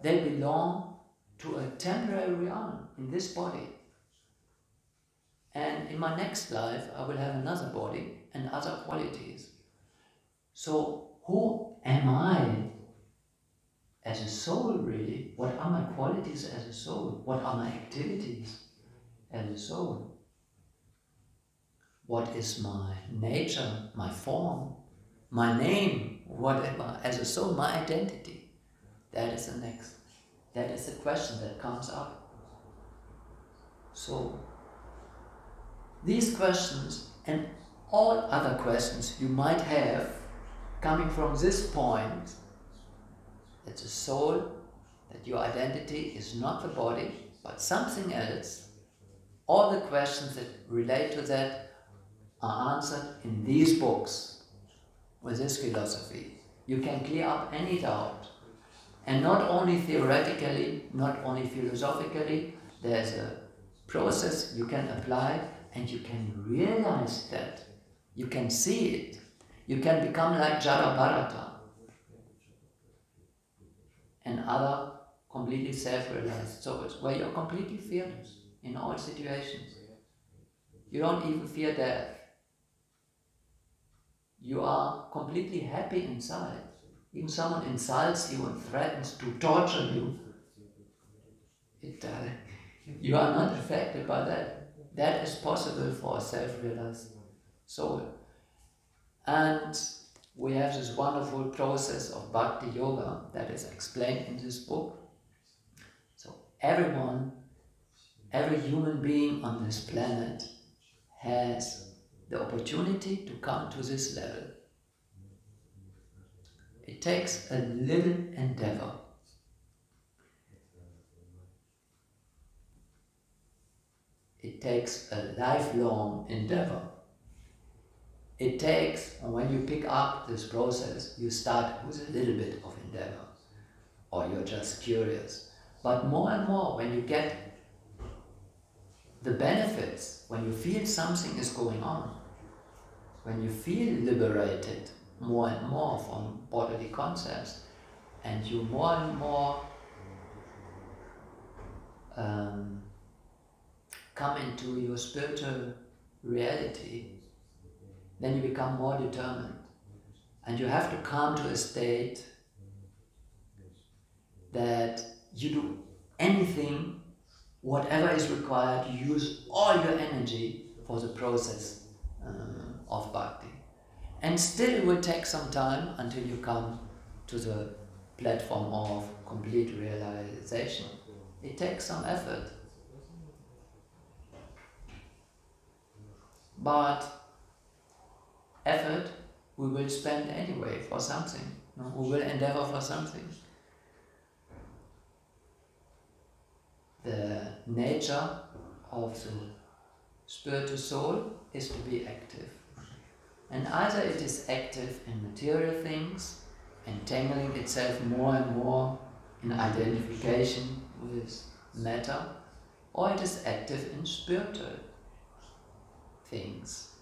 they belong to a temporary realm in this body. And in my next life, I will have another body and other qualities. So who am I as a soul, really? What are my qualities as a soul? What are my activities as a soul? What is my nature, my form, my name, whatever, as a soul, my identity? That is the next. That is the question that comes up. So, these questions and all other questions you might have coming from this point, that the soul, that your identity is not the body, but something else, all the questions that relate to that are answered in these books, with this philosophy. You can clear up any doubt. And not only theoretically, not only philosophically, there's a process you can apply and you can realize that. You can see it. You can become like Jada Bharata and other completely self-realized souls, where you're completely fearless in all situations. You don't even fear death. You are completely happy inside. Even someone insults you and threatens to torture you, you are not affected by that. That is possible for a self-realized soul. And we have this wonderful process of Bhakti Yoga that is explained in this book. So every human being on this planet has the opportunity to come to this level. It takes a little endeavor. It takes a lifelong endeavor. It takes, and when you pick up this process, you start with a little bit of endeavor, or you're just curious. But more and more, when you get the benefits, when you feel something is going on, when you feel liberated more and more from bodily concepts, and you more and more come into your spiritual reality, then you become more determined. And you have to come to a state that you do anything, whatever is required, you use all your energy for the process of bhakti. And still it will take some time until you come to the platform of complete realization. It takes some effort. But effort we will spend anyway for something. No? We will endeavor for something. The nature of the spiritual soul is to be active. And either it is active in material things, entangling itself more and more in identification with matter, or it is active in spiritual things.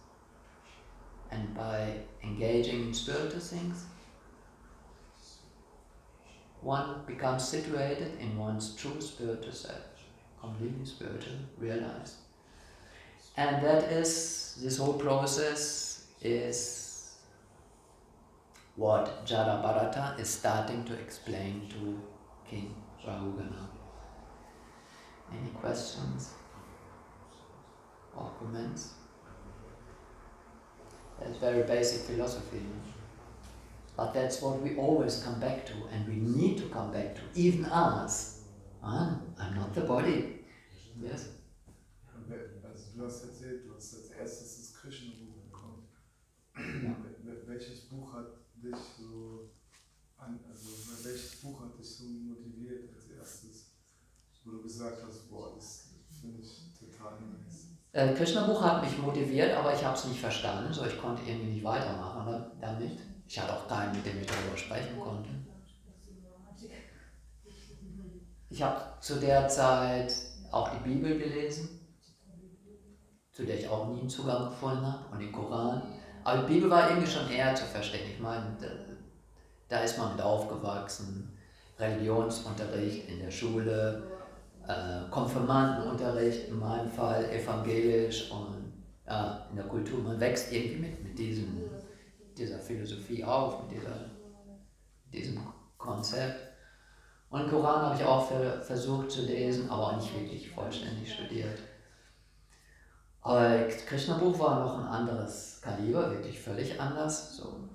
And by engaging in spiritual things, one becomes situated in one's true spiritual self, completely spiritual, realized. And that is, this whole process is what Jada is starting to explain to King Prabhu. Any questions or comments? That's very basic philosophy. But that's what we always come back to, and we need to come back to, even us. I'm not the body. Yes? Also du hast erzählt, du hast als erstes das Krishna-Buch bekommen. Ja. Welches Buch hat dich so welches Buch hat dich so motiviert als erstes, wo du gesagt hast, boah, das finde ich total nice? Krishna-Buch hat mich motiviert, aber ich habe es nicht verstanden, so ich konnte irgendwie nicht weitermachen damit. Ich hatte auch keinen, mit dem ich darüber sprechen konnte. Ich habe zu der Zeit auch die Bibel gelesen, zu der ich auch nie einen Zugang gefunden habe, und den Koran. Aber die Bibel war irgendwie schon eher zu verstehen. Ich meine, da ist man mit aufgewachsen, Religionsunterricht in der Schule, Konfirmandenunterricht, in meinem Fall evangelisch, und in der Kultur. Man wächst irgendwie mit dieser Philosophie auf, mit diesem Konzept. Und den Koran habe ich auch versucht zu lesen, aber auch nicht wirklich vollständig studiert. Aber das Krishna-Buch war noch ein anderes Kaliber, wirklich völlig anders. So.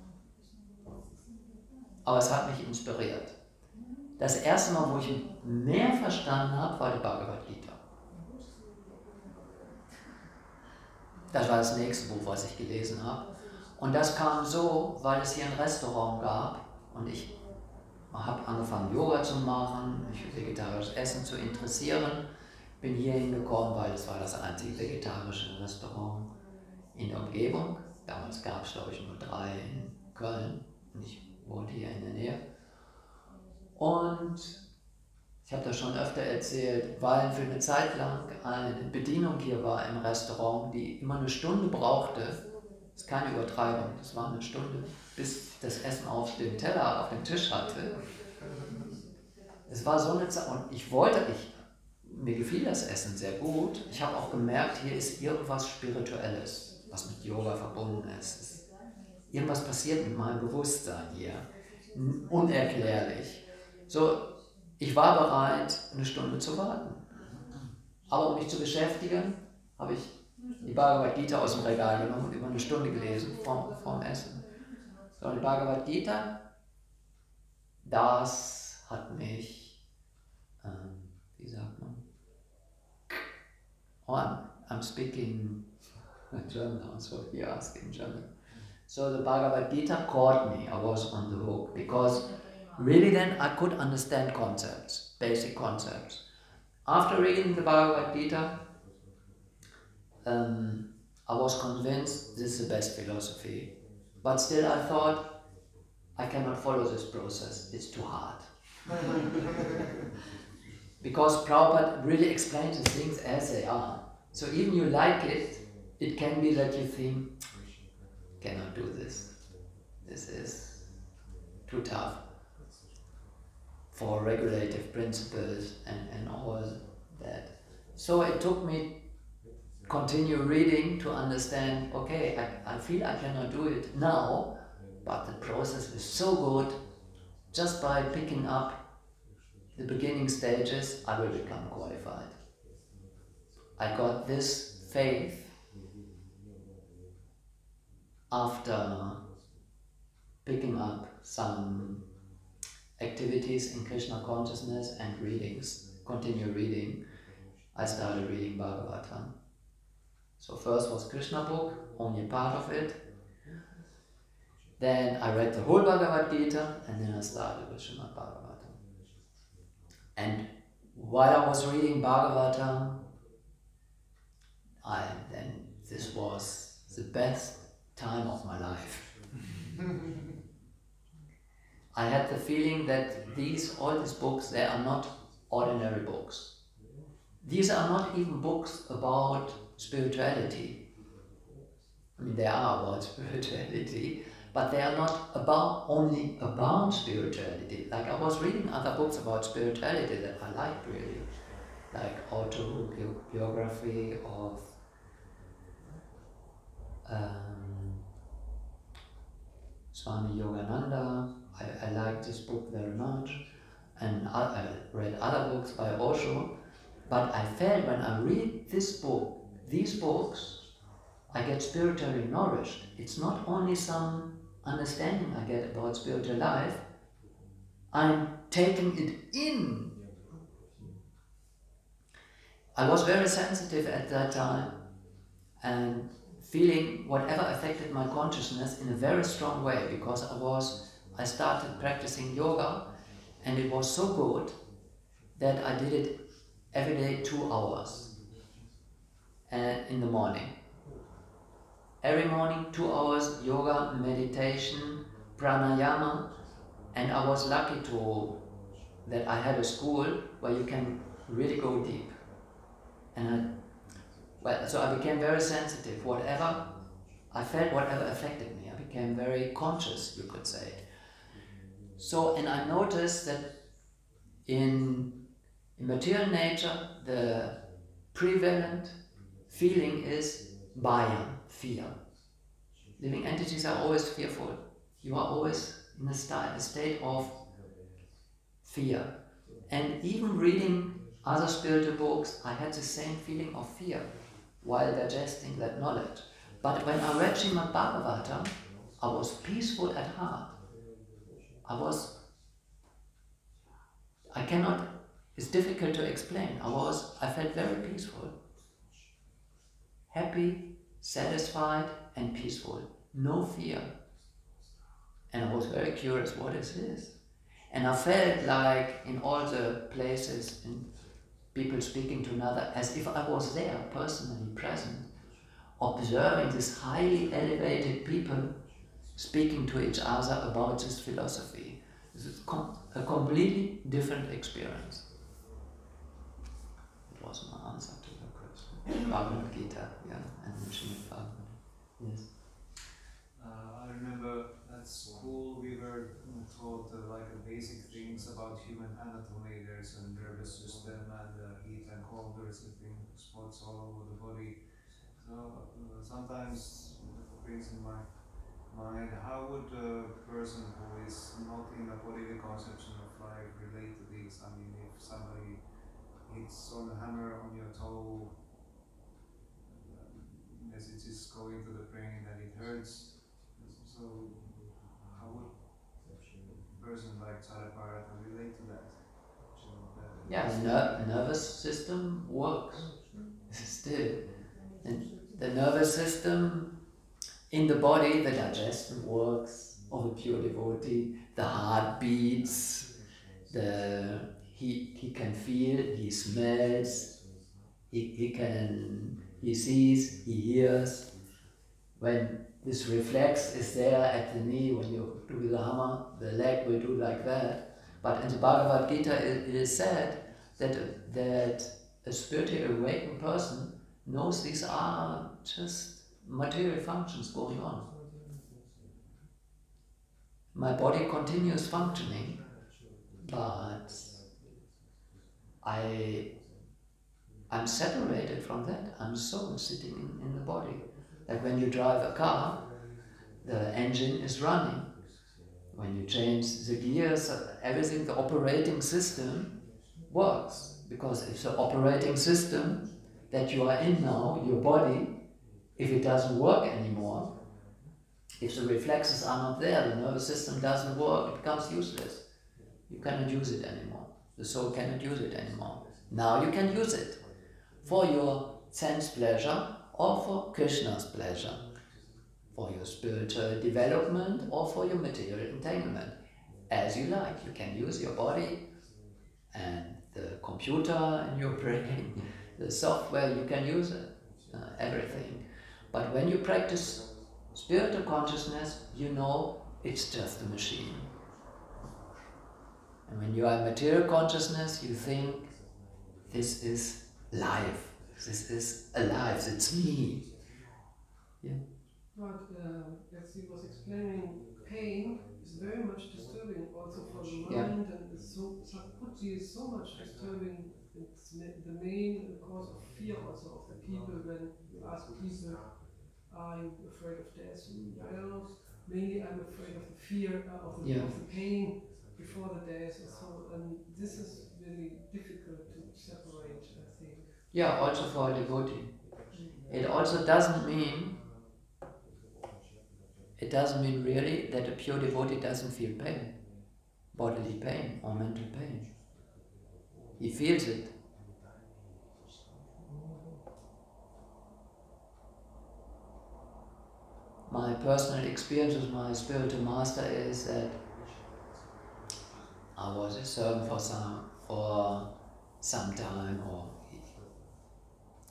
Aber es hat mich inspiriert. Das erste Mal, wo ich mehr verstanden habe, war die Bhagavad Gita. Das war das nächste Buch, was ich gelesen habe. Und das kam so, weil es hier ein Restaurant gab und ich habe angefangen, Yoga zu machen, mich für vegetarisches Essen zu interessieren. Bin hier hingekommen, weil es war das einzige vegetarische Restaurant in der Umgebung. Damals gab es, glaube ich, nur 3 in Köln und ich wohnte hier in der Nähe. Und ich habe das schon öfter erzählt, weil für eine Zeit lang eine Bedienung hier war im Restaurant, die immer eine Stunde brauchte. Das ist keine Übertreibung, das war eine Stunde, bis das Essen auf dem Teller, auf dem Tisch hatte. Es war so eine Zeit, und mir gefiel das Essen sehr gut. Ich habe auch gemerkt, hier ist irgendwas Spirituelles, was mit Yoga verbunden ist. Irgendwas passiert mit meinem Bewusstsein hier, unerklärlich. So, ich war bereit, eine Stunde zu warten. Aber um mich zu beschäftigen, habe ich die Bhagavad Gita aus dem Regal genommen und über eine Stunde gelesen vorm Essen. So, die Bhagavad Gita, das hat mich, wie sagt man, Oh, I'm speaking German now, so he asked in German. So the Bhagavad Gita caught me, I was on the hook, because really then I could understand concepts, basic concepts. After reading the Bhagavad Gita, I was convinced this is the best philosophy. But still I thought, I cannot follow this process, it's too hard. Because Prabhupada really explains the things as they are. So even you like it, it can be that you think, cannot do this. This is too tough for regulative principles and all that. So it took me continue reading to understand, okay, I feel I cannot do it now, but the process is so good, just by picking up the beginning stages, I will become qualified. I got this faith after picking up some activities in Krishna consciousness and readings, continue reading. I started reading Bhagavatam. So first was Krishna book, only a part of it. Then I read the whole Bhagavad Gita, and then I started with Srimad Bhagavatam. And while I was reading Bhagavatam, this was the best time of my life. I had the feeling that all these books, they are not ordinary books. These are not even books about spirituality. I mean, they are about spirituality, but they are not only about spirituality. Like I was reading other books about spirituality that I liked really, like autobiography of Swami Yogananda. I liked this book very much, and I read other books by Osho, but I felt when I read these books, I get spiritually nourished. It's not only some understanding I get about spiritual life, I'm taking it in. I was very sensitive at that time and feeling whatever affected my consciousness in a very strong way, because I started practicing yoga, and it was so good that I did it every day 2 hours in the morning. Every morning 2 hours yoga, meditation, pranayama, and I was lucky that I had a school where you can really go deep. So I became very sensitive. Whatever I felt, whatever affected me, I became very conscious, you could say. So, and I noticed that in material nature, the prevalent feeling is bhaya, fear. Living entities are always fearful. You are always in a state of fear. And even reading other spiritual books, I had the same feeling of fear while digesting that knowledge. But when I read Srimad Bhagavatam, I was peaceful at heart. It's difficult to explain. I felt very peaceful. Happy, satisfied, and peaceful. No fear. And I was very curious, what is this? And I felt like in all the places, in people speaking to another, as if I was there, personally present, observing this highly elevated people speaking to each other about this philosophy. This is a completely different experience. It was my answer to your question. Bhagavad Gita, yeah, and Srimad Bhagavatam. Yes. I remember at school we were taught like basic things about human anatomy. There's a nervous system and heat and cold. There's spots all over the body. So sometimes it brings in my mind, how would a person who is not in a bodily conception of life relate to these? I mean, if somebody hits on a hammer on your toe, message is going to the brain and it hurts. So how would a person like Charaparata relate to that? Yeah, the nervous system works. still. And the nervous system in the body, the digestion works of a pure devotee, the heart beats, he can feel, he smells, he sees, he hears. When this reflex is there at the knee, when you do the hammer, the leg will do like that. But in the Bhagavad Gita it is said that a spiritually awakened person knows these are just material functions going on. My body continues functioning, but I'm separated from that. I'm soul sitting in the body. Like when you drive a car, the engine is running. When you change the gears, everything, the operating system works. Because if the operating system that you are in now, your body, if it doesn't work anymore, if the reflexes are not there, the nervous system doesn't work, it becomes useless. You cannot use it anymore. The soul cannot use it anymore. Now you can use it for your sense pleasure or for Krishna's pleasure, for your spiritual development or for your material entanglement. As you like, you can use your body and the computer in your brain, the software, you can use it, everything. But when you practice spiritual consciousness, you know it's just a machine. And when you are in material consciousness, you think this is life, this is alive, it's me. Yeah. But as he was explaining, pain is very much disturbing also for the mind, and it's could be so much disturbing. It's the main cause of fear also of the people when you ask people, are you afraid of death? Well, mainly I'm afraid of the fear of the pain before the death. So this is really difficult to separate, I think. Yeah, also for a devotee. It also doesn't mean really that a pure devotee doesn't feel pain, bodily pain or mental pain. He feels it. My personal experience with my spiritual master is that I was a servant for some time, or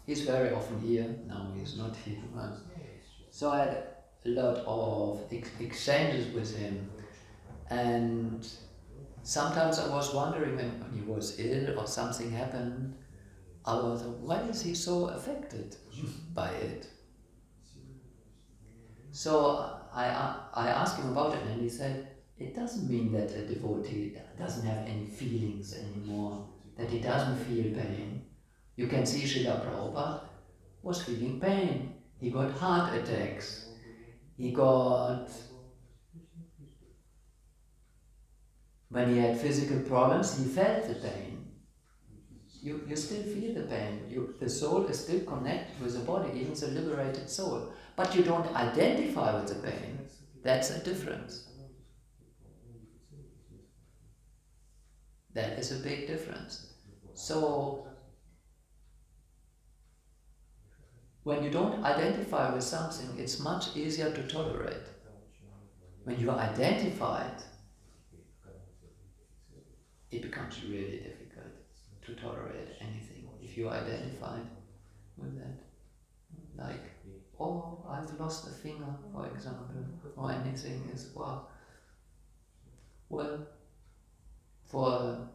he's very often here. Now he's not here. So I had a lot of exchanges with him, and sometimes I was wondering when he was ill or something happened, I was, why is he so affected by it? So I asked him about it, and he said, it doesn't mean that a devotee doesn't have any feelings anymore, that he doesn't feel pain. You can see Srila Prabhupada was feeling pain. He got heart attacks. When he had physical problems, he felt the pain. You still feel the pain. The soul is still connected with the body, even the liberated soul. But you don't identify with the pain. That's a difference. That is a big difference. So, when you don't identify with something, it's much easier to tolerate. When you are identified, it becomes really difficult to tolerate anything. If you are identified with that, like, oh, I've lost a finger, for example, or anything is, wow. Well, for a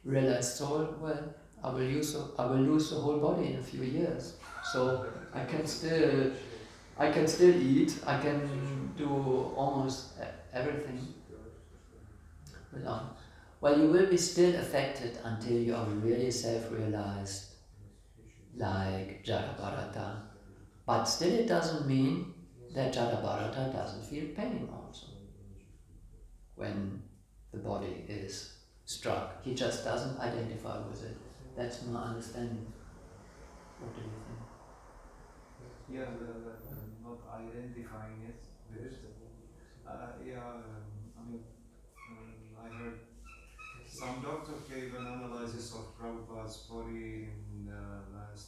realized soul, well, I will lose the whole body in a few years. So I can still eat, I can do almost everything. Well, you will be still affected until you are really self-realized, like Jataparata. But still it doesn't mean that Jataparata doesn't feel pain also. When the body is struck, he just doesn't identify with it. That's my understanding. What do you think? Yeah, not identifying it with it. I heard some doctor gave an analysis of Prabhupada's body in the last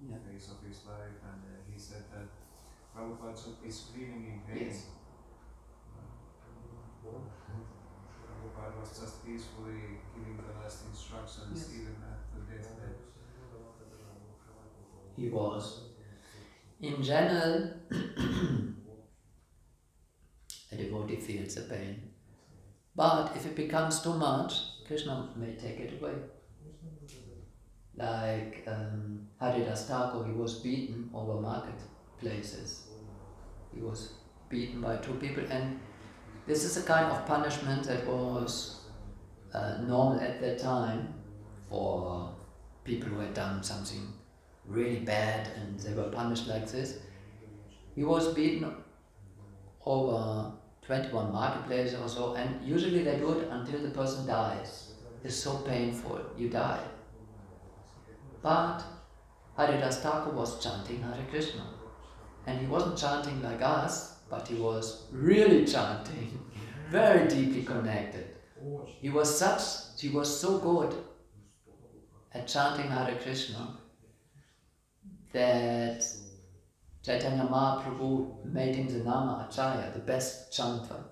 phase of his life, and he said that Prabhupada should be screaming in pain. Yes. Prabhupada was just peacefully giving the last instructions even at the deathbed. He was. In general, a devotee feels the pain. But if it becomes too much, Krishna may take it away. Like Haridas Thakur, he was beaten over marketplaces. He was beaten by two people, and this is a kind of punishment that was normal at that time for people who had done something really bad and they were punished like this. He was beaten over 21 marketplaces or so, and usually they do it until the person dies. It's so painful, you die. But Haridas Thakur was chanting Hare Krishna, and he wasn't chanting like us, but he was really chanting, very deeply connected. He was so good at chanting Hare Krishna that Chaitanya Mahaprabhu made him the Nama Acharya, the best chanter.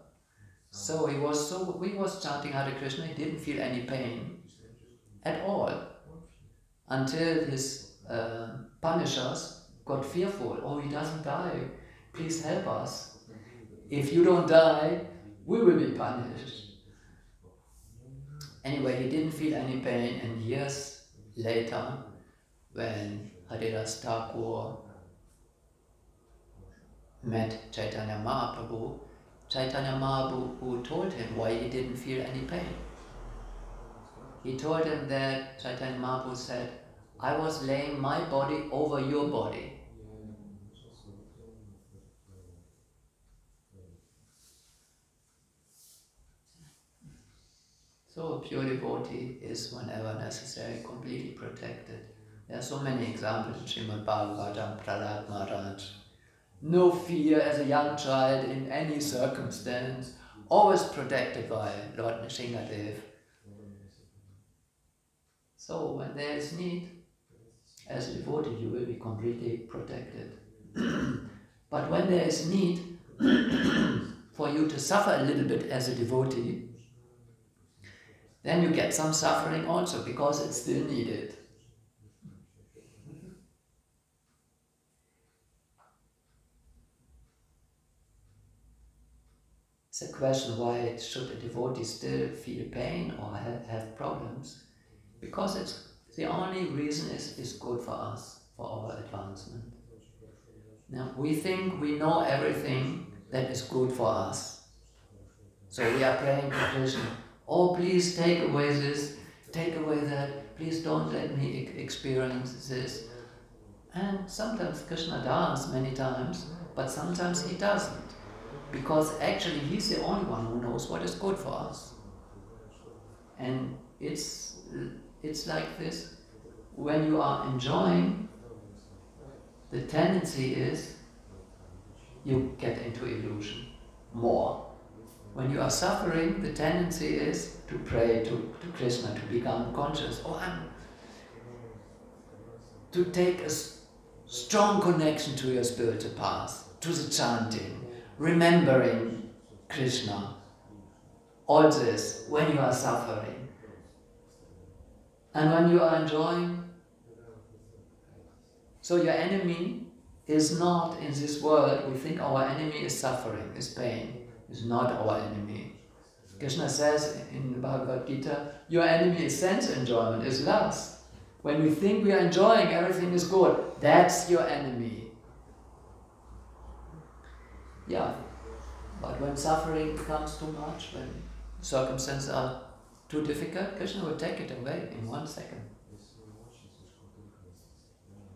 So he was chanting Hare Krishna, he didn't feel any pain at all, until his punishers got fearful. Oh, he doesn't die, please help us. If you don't die, we will be punished. Anyway, he didn't feel any pain, and years later, when Haridas Thakur met Chaitanya Mahaprabhu, Chaitanya Mahaprabhu told him why he didn't feel any pain. He told him that Chaitanya Mahaprabhu said, I was laying my body over your body. So a pure devotee is, whenever necessary, completely protected. There are so many examples in Srimad Bhagavatam, Prahlad Maharaj. No fear as a young child in any circumstance, always protected by Lord Nrsingadev. So when there is need, as a devotee you will be completely protected. But when there is need for you to suffer a little bit as a devotee, then you get some suffering also, because it's still needed. It's a question, why should a devotee still feel pain or have problems? Because it's the only reason is good for us, for our advancement. Now, we think we know everything that is good for us. So we are praying to Krishna, oh please take away this, take away that, please don't let me experience this. And sometimes Krishna does, many times, but sometimes he doesn't. Because actually he's the only one who knows what is good for us. And it's like this, when you are enjoying, the tendency is you get into illusion more. When you are suffering, the tendency is to pray to Krishna, to become conscious. To take a strong connection to your spiritual path, to the chanting, remembering Krishna. All this, when you are suffering. And when you are enjoying, so your enemy is not in this world. We think our enemy is suffering, is pain. Is not our enemy. Krishna says in the Bhagavad Gita, your enemy is sense enjoyment, is lust. When we think we are enjoying, everything is good, that's your enemy. Yeah, but when suffering becomes too much, when circumstances are too difficult, Krishna will take it away in 1 second.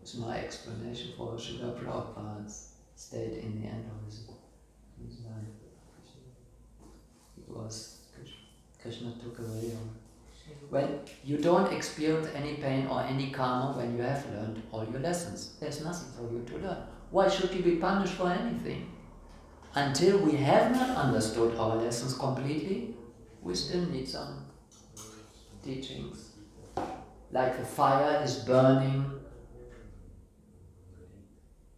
It's my explanation for Srila Prabhupada's state in the end of his life. It was Krishna took away. When you don't experience any pain or any karma, when you have learned all your lessons, there's nothing for you to learn. Why should you be punished for anything? Until we have not understood our lessons completely, we still need some teachings. Like the fire is burning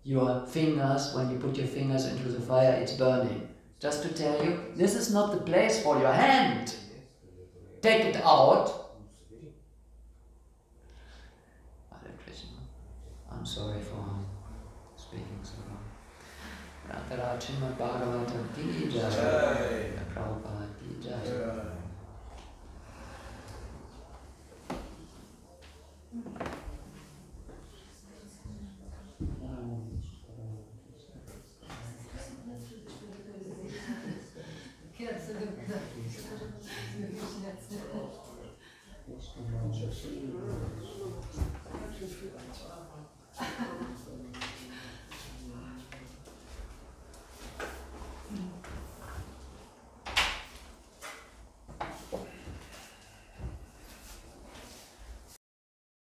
your fingers, when you put your fingers into the fire, it's burning. Just to tell you, this is not the place for your hand. Take it out. Hare Krishna. I'm sorry for speaking so long. Rantara Srimad Bhagavatam ki jai. Prabhupada ki jai. Krishna